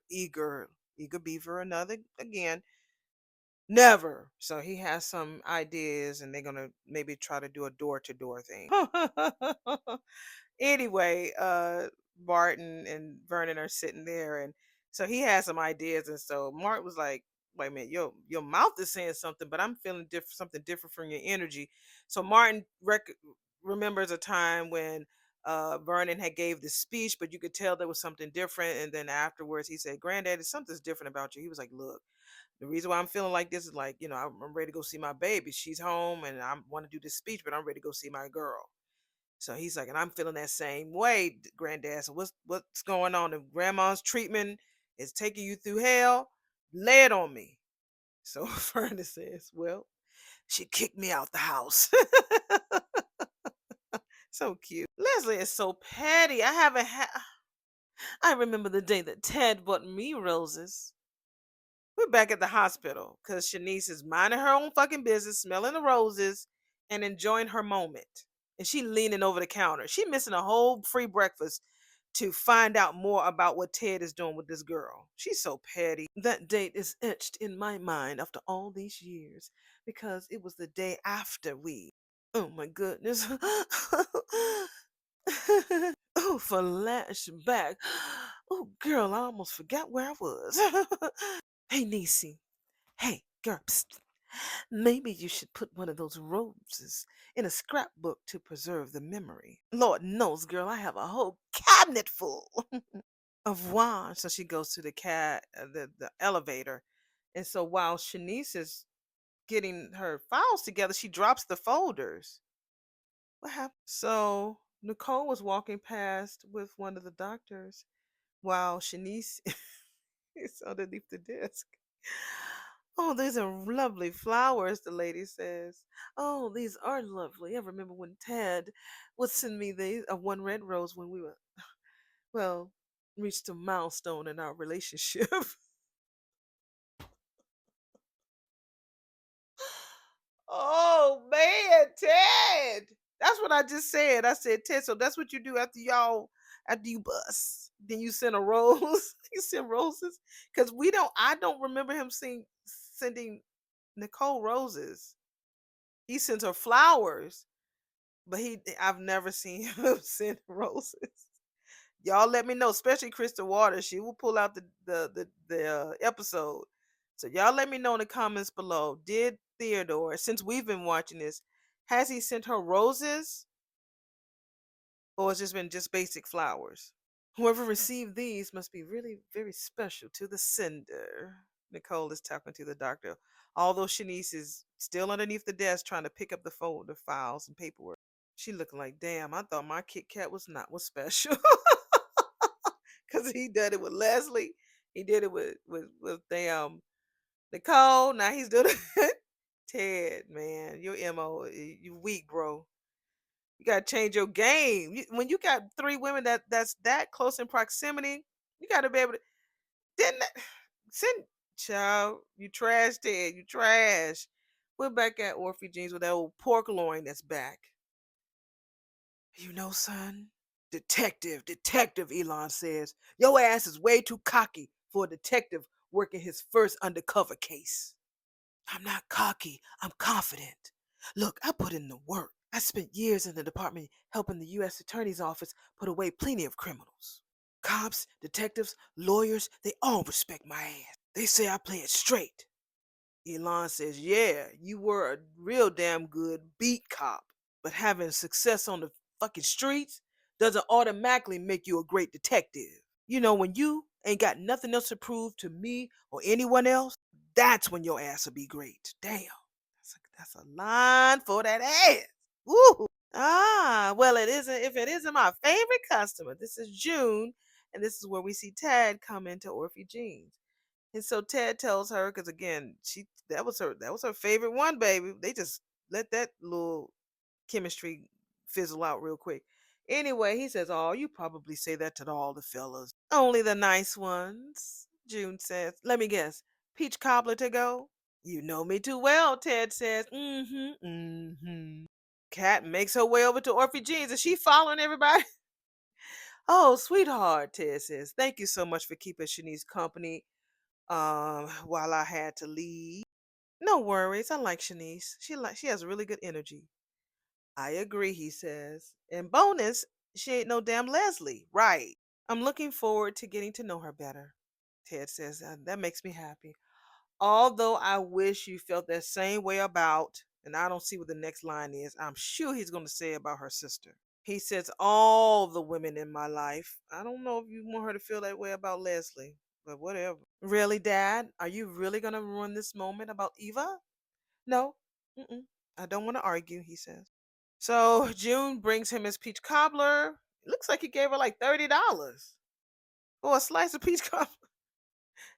eager beaver. Another again, never." So he has some ideas, and they're gonna maybe try to do a door to door thing. Anyway, Barton and Vernon are sitting there, and so he has some ideas, and so Mark was like, "Wait a minute, your mouth is saying something, but I'm feeling something different from your energy." So Martin remembers a time when Vernon had gave this speech, but you could tell there was something different, and then afterwards he said, "Granddaddy, something's different about you." He was like, "Look, the reason why I'm feeling like this is like, I'm ready to go see my baby. She's home, and I want to do this speech, but I'm ready to go see my girl." So he's like, and I'm feeling that same way, Granddad. So what's going on? If grandma's treatment is taking you through hell, lay it on me. So Fernanda says, "Well, she kicked me out the house." So cute. Leslie is so petty. I remember the day that Ted bought me roses. We're back at the hospital because Shanice is minding her own fucking business, smelling the roses, and enjoying her moment. And she leaning over the counter. She missing a whole free breakfast to find out more about what Ted is doing with this girl. She's so petty. That date is etched in my mind after all these years because it was the day after we. Oh my goodness. Oh, flashback. Oh, girl, I almost forgot where I was. Hey, Niecy. Hey, girl, psst. Maybe you should put one of those roses in a scrapbook to preserve the memory. Lord knows, girl, I have a whole cabinet full of wands. So she goes to the elevator, and so while Shanice is getting her files together, she drops the folders. What happened? So Nicole was walking past with one of the doctors while Shanice is underneath the desk. "Oh, these are lovely flowers," the lady says. "Oh, these are lovely. I remember when Ted would send me these, one red rose when we were, well, reached a milestone in our relationship." Oh, man, Ted. That's what I just said. I said, "Ted, so that's what you do after you bust. Then you send a rose." You send roses? Because I don't remember him sending Nicole roses. He sends her flowers, but I've never seen him send roses. Y'all let me know, especially Krista Waters. She will pull out the episode. So y'all let me know in the comments below. Did Theodore, since we've been watching this, has he sent her roses, or has just been just basic flowers? Whoever received these must be really very special to the sender. Nicole is talking to the doctor, although Shanice is still underneath the desk trying to pick up the files and paperwork. She looking like, "Damn, I thought my Kit Kat was special." Because he did it with Leslie. He did it with Nicole. Now he's doing it. Ted, man, your MO, you weak, bro. You gotta change your game. When you got three women that's that close in proximity, you gotta be able to. Didn't that, send child? You trash, Ted. You trash. We're back at Orphe Jeans with that old pork loin that's back. Son, detective, Elon says. Your ass is way too cocky for a detective working his first undercover case. I'm not cocky, I'm confident. Look, I put in the work. I spent years in the department helping the U.S. Attorney's Office put away plenty of criminals. Cops, detectives, lawyers, they all respect my ass. They say I play it straight. Elon says, yeah, you were a real damn good beat cop. But having success on the fucking streets doesn't automatically make you a great detective. When you ain't got nothing else to prove to me or anyone else, that's when your ass will be great. Damn. That's a line for that ass. Woo! Ah, well, it isn't. If it isn't my favorite customer, this is June, and this is where we see Ted come into Orphe Jeans. And so Ted tells her, because again, that was her favorite one, baby. They just let that little chemistry fizzle out real quick. Anyway, he says, "Oh, you probably say that to all the fellas. Only the nice ones." June says, "Let me guess, peach cobbler to go." "You know me too well," Ted says. "Mm-hmm, mm-hmm." Kat makes her way over to Orphe Jeans. Is she following everybody? "Oh, sweetheart," Ted says. "Thank you so much for keeping Shanice company while I had to leave." "No worries. I like Shanice. She has really good energy." "I agree," he says. "And bonus, she ain't no damn Leslie." "Right. I'm looking forward to getting to know her better," Ted says. That makes me happy. Although I wish you felt that same way about, and I don't see what the next line is. I'm sure he's going to say about her sister. He says, "All the women in my life." I don't know if you want her to feel that way about Leslie, but whatever. "Really, Dad? Are you really going to ruin this moment about Eva?" "No. Mm-mm. I don't want to argue," he says. So June brings him his peach cobbler. It looks like he gave her like $30 for a slice of peach cobbler.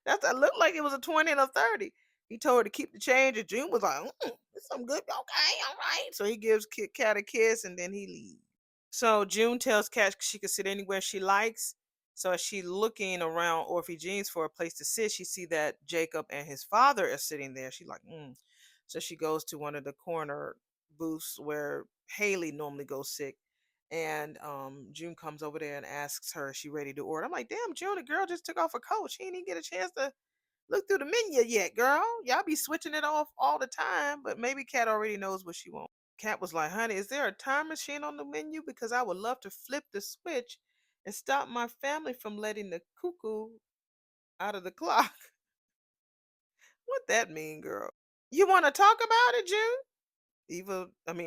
That looked like it was a 20 and a 30. He told her to keep the change, and June was like, "It's some good. Okay, all right." So he gives Cat a kiss, and then he leaves. So June tells Kat she can sit anywhere she likes. So as she looking around Orphe Jeans for a place to sit, she see that Jacob and his father are sitting there. She's like, mm. So she goes to one of the corner booths where Haley normally goes sit. And June comes over there and asks her, is she ready to order? I'm like, damn, June, the girl just took off her coat. She didn't even get a chance to look through the menu yet, girl. Y'all be switching it off all the time, but maybe Kat already knows what she wants. Kat was like, "Honey, is there a time machine on the menu? Because I would love to flip the switch and stop my family from letting the cuckoo out of the clock." What that mean, girl? You want to talk about it, June?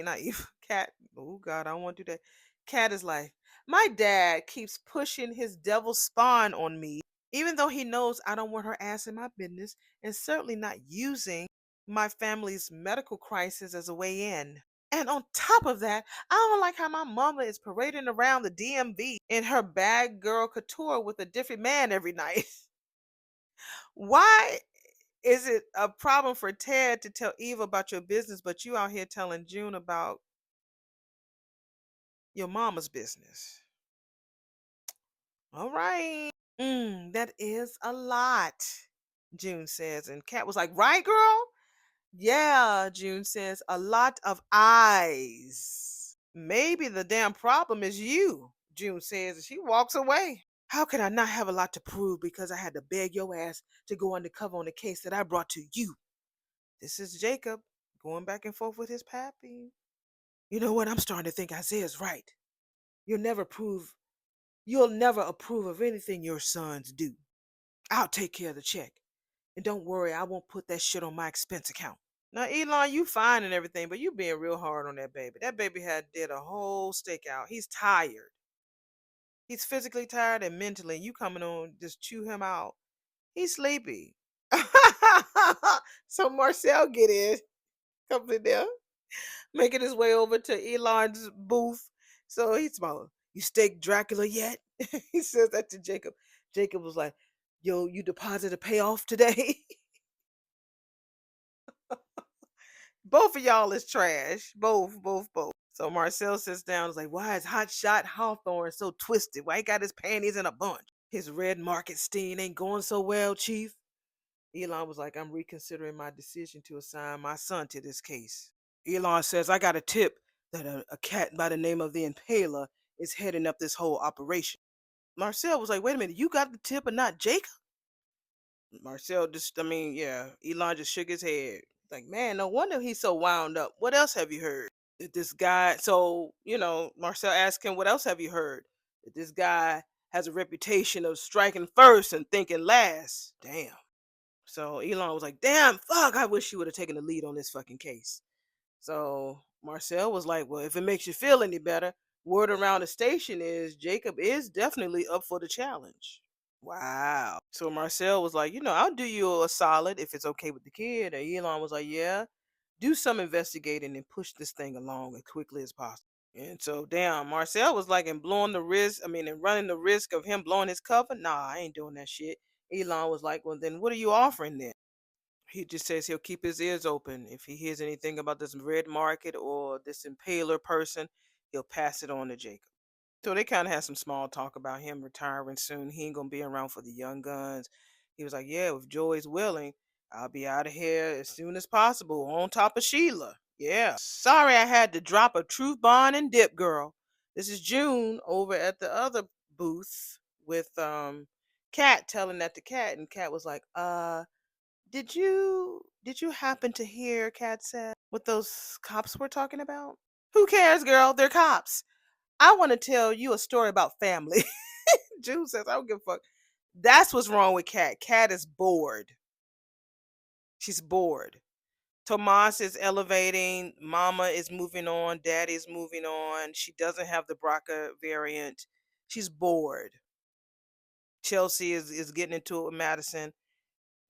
Not Eva, Kat. Oh God, I don't want to do that. Kat is like, "My dad keeps pushing his devil spawn on me, even though he knows I don't want her ass in my business, and certainly not using my family's medical crisis as a way in. And on top of that, I don't like how my mama is parading around the DMV in her bad girl couture with a different man every night." Why is it a problem for Ted to tell Eva about your business, but you out here telling June about your mama's business? All right. That is a lot, June says. And Kat was like, "Right, girl?" "Yeah," June says, "a lot of eyes." "Maybe the damn problem is you," June says, and she walks away. "How could I not have a lot to prove because I had to beg your ass to go undercover on the case that I brought to you?" This is Jacob going back and forth with his pappy. "You know what? I'm starting to think Isaiah's right. You'll never prove you'll never approve of anything your sons do. I'll take care of the check. And don't worry, I won't put that shit on my expense account." Now, Elon, you fine and everything, but you being real hard on that baby. That baby had did a whole stakeout. He's tired. He's physically tired and mentally. You coming on just chew him out. He's sleepy. So Marcel get in, comes in there, making his way over to Elon's booth. So he's about, "You stake Dracula yet?" He says that to Jacob. Jacob was like, "Yo, you deposited a payoff today?" Both of y'all is trash. Both, both, both. So Marcel sits down and is like, "Why is Hot Shot Hawthorne so twisted? Why he got his panties in a bunch? His red market steen ain't going so well, Chief." Elon was like, "I'm reconsidering my decision to assign my son to this case." Elon says, "I got a tip that a cat by the name of the Impaler is heading up this whole operation." Marcel was like, "Wait a minute, you got the tip and not Jacob?" Marcel just, yeah, Elon just shook his head. Like, man, no wonder he's so wound up. What else have you heard? That this guy, so, Marcel asked him, "What else have you heard?" That this guy has a reputation of striking first and thinking last. Damn. So Elon was like, "Damn, fuck, I wish you would have taken the lead on this fucking case." So Marcel was like, "Well, if it makes you feel any better, word around the station is Jacob is definitely up for the challenge." Wow. So Marcel was like, "I'll do you a solid if it's okay with the kid." And Elon was like, "Yeah, do some investigating and push this thing along as quickly as possible." And so, damn, Marcel was like, and blowing the risk. I mean, and running the risk of him blowing his cover. Nah, I ain't doing that shit. Elon was like, well, then what are you offering then? He just says he'll keep his ears open. If he hears anything about this red market or this impaler person, he'll pass it on to Jacob. So they kind of had some small talk about him retiring soon. He ain't gonna be around for the young guns. He was like, "Yeah, if Joy's willing, I'll be out of here as soon as possible, on top of Sheila." Yeah. Sorry, I had to drop a truth bond and dip, girl. This is June over at the other booth with Cat telling that to Cat, and Cat was like, did you happen to hear?" Cat said, "what those cops were talking about?" "Who cares, girl? They're cops. I want to tell you a story about family." June says, "I don't give a fuck." That's what's wrong with Cat. Cat is bored. She's bored. Tomas is elevating. Mama is moving on. Daddy is moving on. She doesn't have the BRCA variant. She's bored. Chelsea is getting into it with Madison.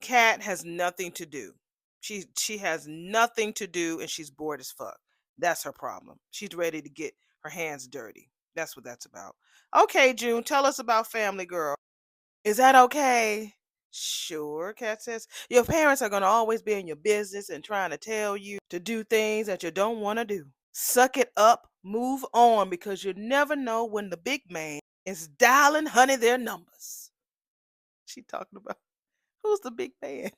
Cat has nothing to do. She has nothing to do and she's bored as fuck. That's her problem. She's ready to get her hands dirty. That's what that's about. Okay, June, tell us about Family Girl. Is that okay? Sure, Kat says. Your parents are going to always be in your business and trying to tell you to do things that you don't want to do. Suck it up, move on, because you never know when the big man is dialing, honey, their numbers. She talking about who's the big man?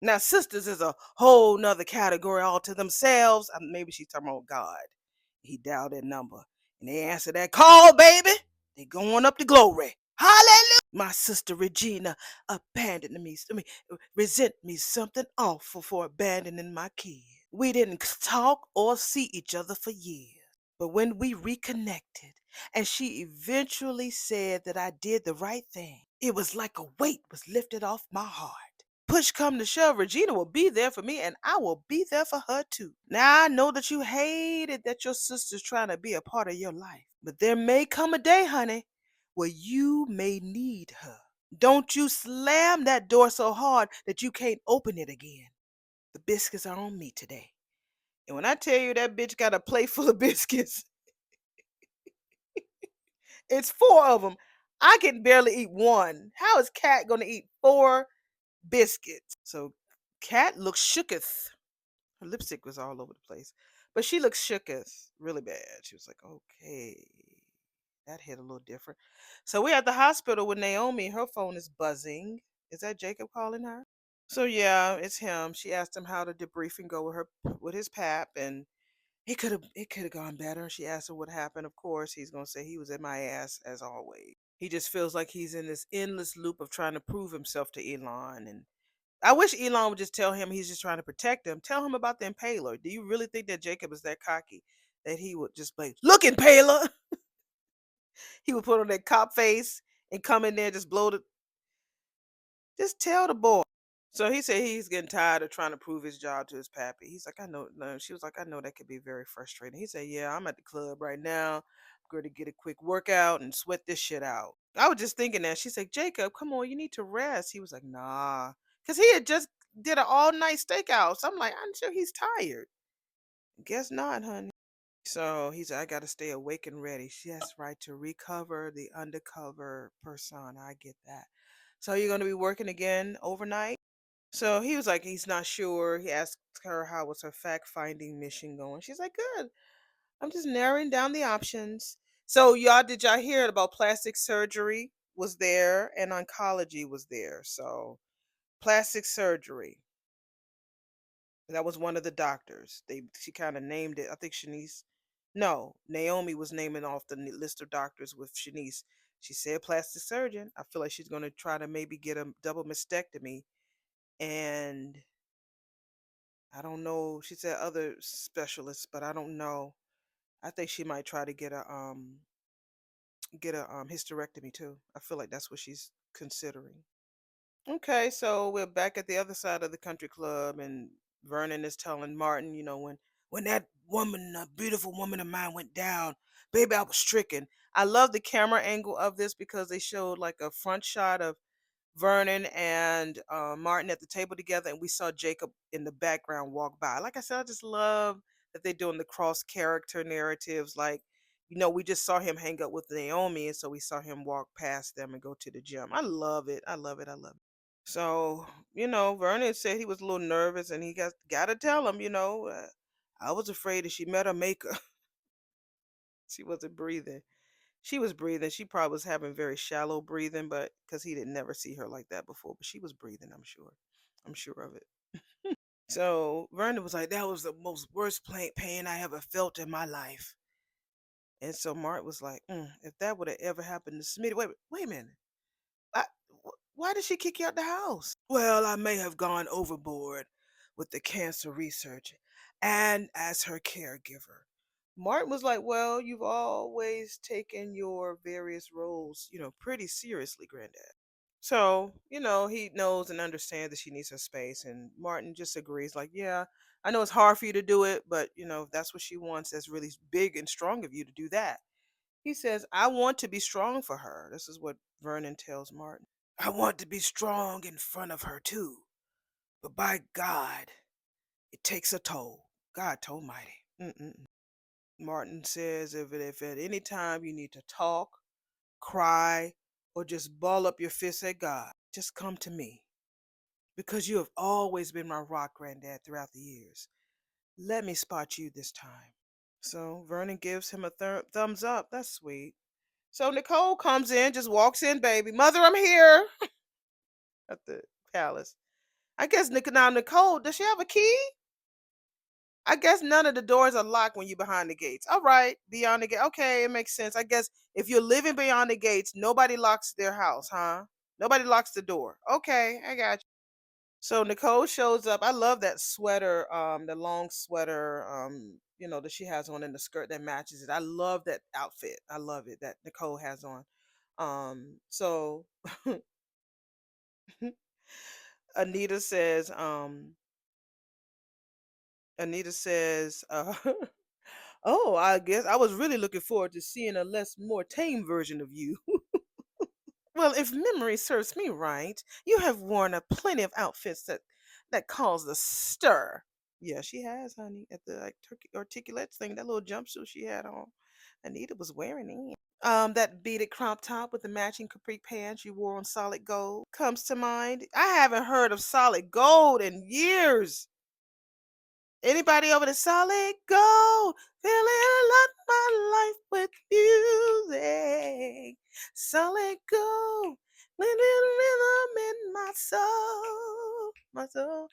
Now, sisters is a whole nother category all to themselves. Maybe she's talking about God. He dialed that number and they answer that call, baby. They going up to glory. Hallelujah. My sister Regina abandoned me. Resent me something awful for abandoning my kid. We didn't talk or see each other for years. But when we reconnected and she eventually said that I did the right thing, it was like a weight was lifted off my heart. Push come to shove, Regina will be there for me and I will be there for her too. Now I know that you hated that your sister's trying to be a part of your life, but there may come a day, honey, where you may need her. Don't you slam that door so hard that you can't open it again. The biscuits are on me today. And when I tell you that bitch got a plate full of biscuits, it's four of them. I can barely eat one. How is Cat going to eat four biscuits? So Cat looks shooketh. Her lipstick was all over the place. But she looked shooketh really bad. She was like, okay, that hit a little different. So we're at the hospital with Naomi. Her phone is buzzing. Is that Jacob calling her? So yeah, it's him. She asked him how the debriefing go with her with his pap, and it could have gone better. She asked him what happened. Of course, he's gonna say he was in my ass as always. He just feels like he's in this endless loop of trying to prove himself to Elon, and I wish Elon would just tell him he's just trying to protect him. Tell him about the impaler. Do you really think that Jacob is that cocky that he would just like, look, impaler? He would put on that cop face and come in there, just blow the, just tell the boy. So he said he's getting tired of trying to prove his job to his pappy. He's like, I know. No, she was like, I know that could be very frustrating. He said, yeah, I'm at the club right now. I'm going to get a quick workout and sweat this shit out. I was just thinking that. She said, Jacob, come on, you need to rest. He was like, nah. Because he had just did an all night stakeout. So I'm like, I'm sure he's tired. Guess not, honey. So he said, I got to stay awake and ready. She has right to recover the undercover persona. I get that. So you're going to be working again overnight? So he was like, he's not sure. He asked her how was her fact finding mission going. She's like, good. I'm just narrowing down the options. So y'all, did y'all hear about plastic surgery was there and oncology was there? So plastic surgery. That was one of the doctors. She kind of named it. I think Shanice. No, Naomi was naming off the list of doctors with Shanice. She said plastic surgeon. I feel like she's going to try to maybe get a double mastectomy, and I don't know. She said other specialists, but I don't know. I think she might try to get a hysterectomy too. I feel like that's what she's considering. Okay, so we're back at the other side of the country club, and Vernon is telling Martin, when that woman, a beautiful woman of mine, went down, baby, I was stricken. I love the camera angle of this because they showed like a front shot of Vernon and Martin at the table together, and we saw Jacob in the background walk by. Like I said, I just love that they're doing the cross character narratives. Like, we just saw him hang up with Naomi, and so we saw him walk past them and go to the gym. I love it. I love it. I love it. So, Vernon said he was a little nervous, and he got to tell him, I was afraid that she met her maker. She wasn't breathing. She was breathing. She probably was having very shallow breathing, but because he didn't never see her like that before, but she was breathing, I'm sure. I'm sure of it. So Vernon was like, that was the most worst pain I ever felt in my life. And so Mark was like, if that would have ever happened to Smitty, wait a minute. I, why did she kick you out the house? Well, I may have gone overboard with the cancer research and as her caregiver. Martin was like, well, you've always taken your various roles, pretty seriously, Granddad. So, he knows and understands that she needs her space. And Martin just agrees, like, yeah, I know it's hard for you to do it, but, if that's what she wants, that's really big and strong of you to do that. He says, I want to be strong for her. This is what Vernon tells Martin. I want to be strong in front of her, too. But by God, it takes a toll. God Almighty. Mm-mm. Martin says, if at any time you need to talk, cry, or just ball up your fists at God, just come to me. Because you have always been my rock, Granddad, throughout the years. Let me spot you this time. So Vernon gives him a thumbs up. That's sweet. So Nicole comes in, just walks in, baby. Mother, I'm here at the palace. I guess now Nicole, does she have a key? I guess none of the doors are locked when you're behind the gates. All right, beyond the gate. Okay, it makes sense. I guess if you're living beyond the gates, nobody locks their house, huh? Nobody locks the door. Okay, I got you. So Nicole shows up. I love that sweater, the long sweater, that she has on, and the skirt that matches it. I love that outfit. I love it that Nicole has on. So Anita says, Anita says, oh, I guess I was really looking forward to seeing a more tame version of you. Well, if memory serves me right, you have worn a plenty of outfits that cause the stir. Yeah, she has, honey. At the like turkey articulate thing, that little jumpsuit she had on, Anita was wearing it. That beaded crop top with the matching capri pants you wore on solid gold comes to mind. I haven't heard of solid gold in years. Anybody over the solid gold? Feeling like my life with music. Solid gold. Living rhythm in my soul. My soul.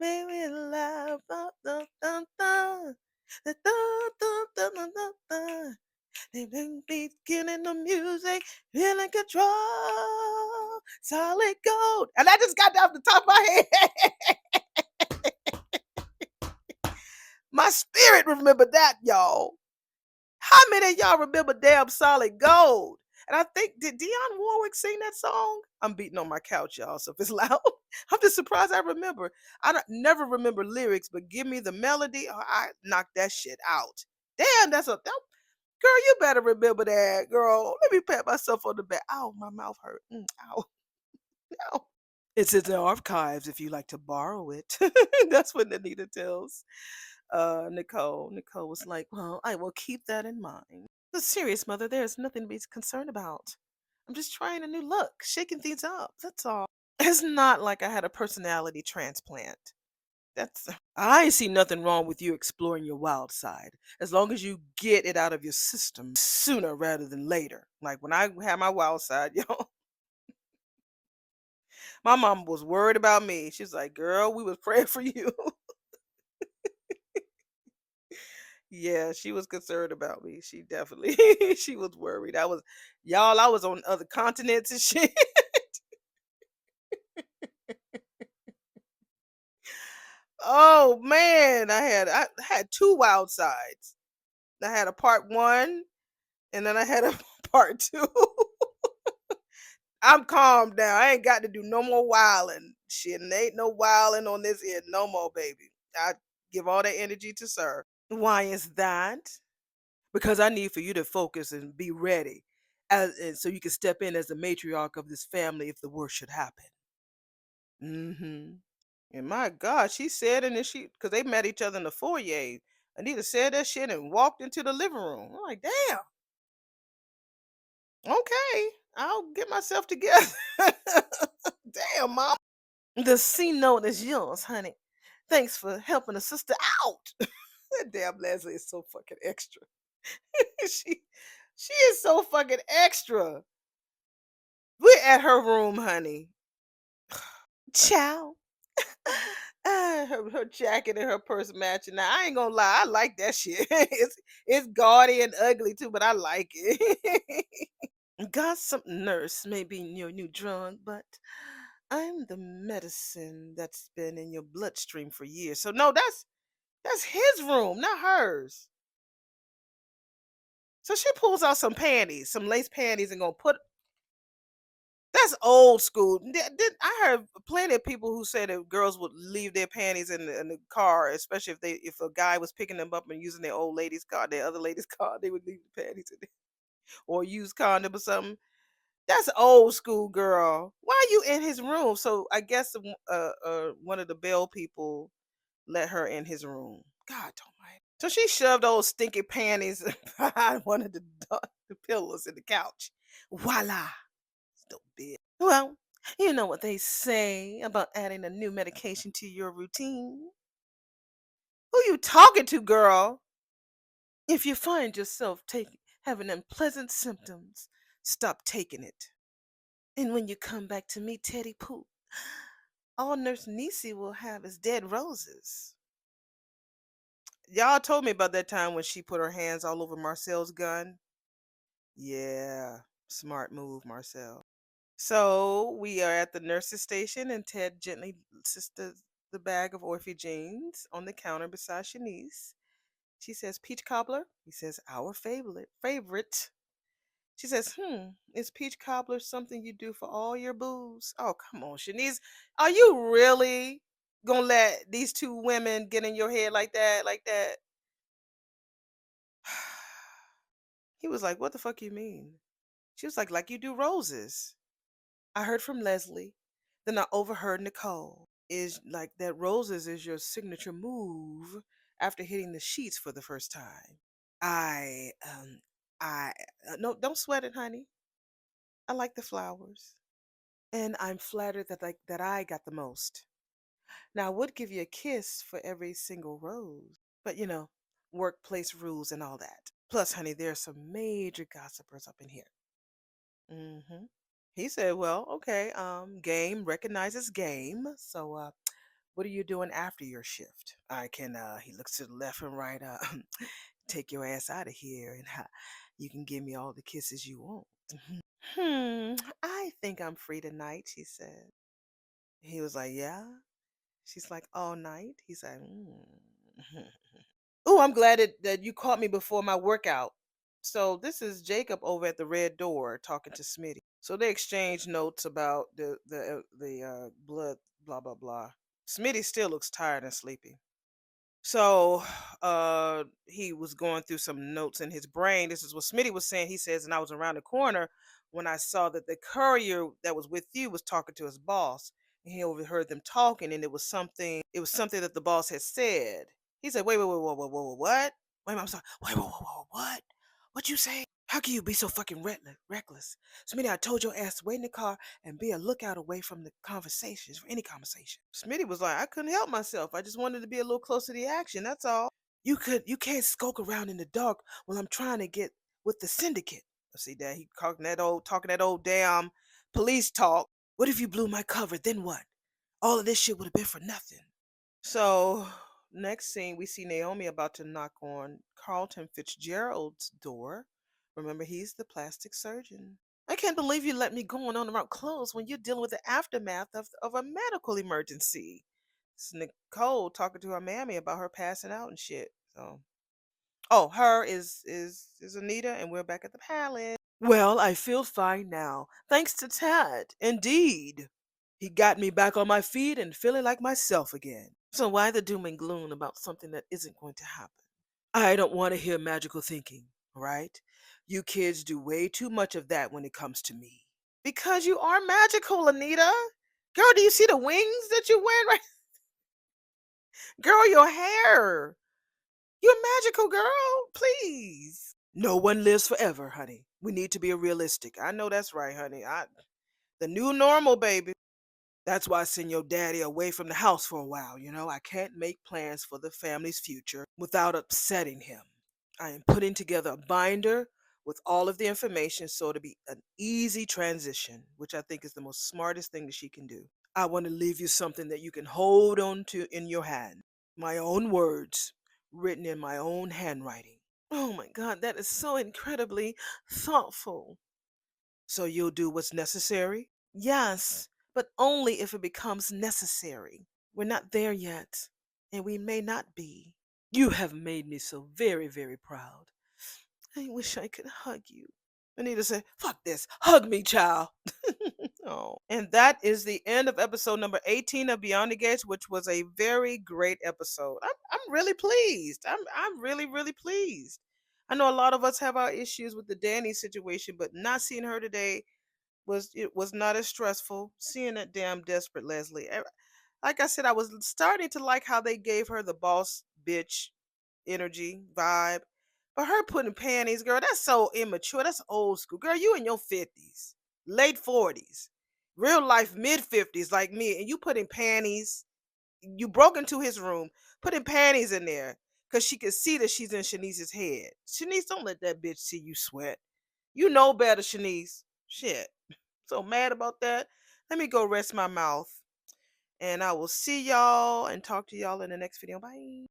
Baby love. Dun, dun, dun, dun. Dun, dun, dun, dun, dun, dun, dun. They been beginning the music, feeling control. Solid gold. And I just got that off the top of my head. My spirit remembered that, y'all. How many of y'all remember Damn Solid Gold? And I think, did Dionne Warwick sing that song? I'm beating on my couch, y'all, so if it's loud, I'm just surprised I remember. Never remember lyrics, but give me the melody, or I knock that shit out. Damn, girl, you better remember that, girl. Let me pat myself on the back. Ow, my mouth hurt. Ow, ow. It's in the archives if you like to borrow it. That's what Anita tells Nicole. Nicole was like, well, I will keep that in mind. But serious, mother, there's nothing to be concerned about. I'm just trying a new look, shaking things up. That's all. It's not like I had a personality transplant. That's I see nothing wrong with you exploring your wild side, as long as you get it out of your system sooner rather than later. Like when I had my wild side, my mom was worried about me. She's like, "Girl, we was praying for you." Yeah, she was concerned about me. She definitely she was worried. I was on other continents and shit. Oh man, I had two wild sides. I had a part one and then I had a part two. I'm calm now. I ain't got to do no more wilding. Shit, and ain't no wilding on this end no more, baby. I give all that energy to Sir. Why is that? Because I need for you to focus and be ready, and so you can step in as the matriarch of this family if the worst should happen. Mm-hmm. And my God, she said, and then because they met each other in the foyer. Anita said that shit and walked into the living room. I'm like, damn, okay, I'll get myself together. Damn, mom. The C note is yours, honey. Thanks for helping a sister out. That damn Leslie is so fucking extra. she she is so fucking extra. We're at her room, honey. Ciao. Her jacket and her purse matching. Now I ain't gonna lie, I like that shit. It's gaudy and ugly too, but I like it. Gossip nurse may be your new drug, but I'm the medicine that's been in your bloodstream for years. So no, that's his room, not hers. So she pulls out some panties, some lace panties, and gonna put. That's old school. I heard plenty of people who said that girls would leave their panties in the car, especially if a guy was picking them up and using their old lady's car, their other lady's car, they would leave the panties in there or use condom or something. That's old school, girl. Why are you in his room? So I guess one of the Bell people let her in his room. God almighty. So she shoved those stinky panties behind one of the pillows in the couch. Voila. Stupid. Well, you know what they say about adding a new medication to your routine. Who you talking to, girl? If you find yourself having unpleasant symptoms, stop taking it. And when you come back to meet Teddy Pooh, all Nurse Nisi will have is dead roses. Y'all told me about that time when she put her hands all over Marcel's gun. Yeah, smart move, Marcel. So we are at the nurse's station, and Ted gently sits the bag of Orphe jeans on the counter beside Shanice. She says, "Peach cobbler." He says, "Our favorite." She says, "Is peach cobbler something you do for all your booze?" Oh, come on, Shanice. Are you really gonna let these two women get in your head like that? Like that? He was like, "What the fuck you mean?" She was like you do roses. I heard from Leslie. Then I overheard Nicole. Is like that roses is your signature move after hitting the sheets for the first time. I, I, no, don't sweat it, honey. I like the flowers. And I'm flattered that I got the most. Now I would give you a kiss for every single rose, but workplace rules and all that. Plus, honey, there are some major gossipers up in here. Hmm. He said, "Well, okay, game recognizes game. So, what are you doing after your shift? I can." He looks to the left and right. Take your ass out of here, and you can give me all the kisses you want. I think I'm free tonight," she said. He was like, "Yeah." She's like, "All night?" He's like, "Mm." "Oh, I'm glad that you caught me before my workout." So this is Jacob over at the Red Door talking to Smitty. So they exchange notes about the blood, blah blah blah. Smitty still looks tired and sleepy. So he was going through some notes in his brain. This is what Smitty was saying. He says, "And I was around the corner when I saw that the courier that was with you was talking to his boss. And he overheard them talking, and it was something that the boss had said." He said, "Wait, wait, wait, wait, wait, wait, wait, what? Wait, I'm sorry. Wait, wait, wait, wait, what? What you say? How can you be so fucking reckless? Smitty, I told your ass to wait in the car and be a lookout away from the conversations, for any conversation." Smitty was like, "I couldn't help myself. I just wanted to be a little closer to the action. That's all. You can't skulk around in the dark while I'm trying to get with the syndicate." See that he talking that old damn police talk. "What if you blew my cover? Then what? All of this shit would have been for nothing." So next scene, we see Naomi about to knock on Carlton Fitzgerald's door. Remember, he's the plastic surgeon. "I can't believe you let me go on around clothes when you're dealing with the aftermath of a medical emergency." It's Nicole talking to her mammy about her passing out and shit. So, oh, her is Anita, and we're back at the palace. "Well, I feel fine now, thanks to Tad. Indeed, he got me back on my feet and feeling like myself again. So why the doom and gloom about something that isn't going to happen? I don't want to hear magical thinking, right? You kids do way too much of that when it comes to me." "Because you are magical, Anita. Girl, do you see the wings that you're wearing right? Girl, your hair. You're magical, girl. Please. No one lives forever, honey. We need to be realistic. I know that's right, honey. The new normal, baby. That's why I send your daddy away from the house for a while. I can't make plans for the family's future without upsetting him. I am putting together a binder with all of the information so it'll be an easy transition, which I think is the most smartest thing that she can do. I want to leave you something that you can hold on to in your hand. My own words, written in my own handwriting. Oh my God, that is so incredibly thoughtful. So you'll do what's necessary? Yes, but only if it becomes necessary. We're not there yet, and we may not be. You have made me so very, very proud. I wish I could hug you. Anita said, fuck this. Hug me, child. Oh. And that is the end of episode number 18 of Beyond the Gates, which was a very great episode. I'm really pleased. I'm really, really pleased. I know a lot of us have our issues with the Danny situation, but not seeing her today was not as stressful. Seeing that damn desperate Leslie. Like I said, I was starting to like how they gave her the boss bitch energy vibe. But her putting panties, girl, that's so immature. That's old school. Girl, you in your 50s, late 40s, real life mid 50s like me, and you putting panties. You broke into his room, putting panties in there because she could see that she's in Shanice's head. Shanice, don't let that bitch see you sweat. You know better, Shanice. Shit. So mad about that. Let me go rest my mouth. And I will see y'all and talk to y'all in the next video. Bye.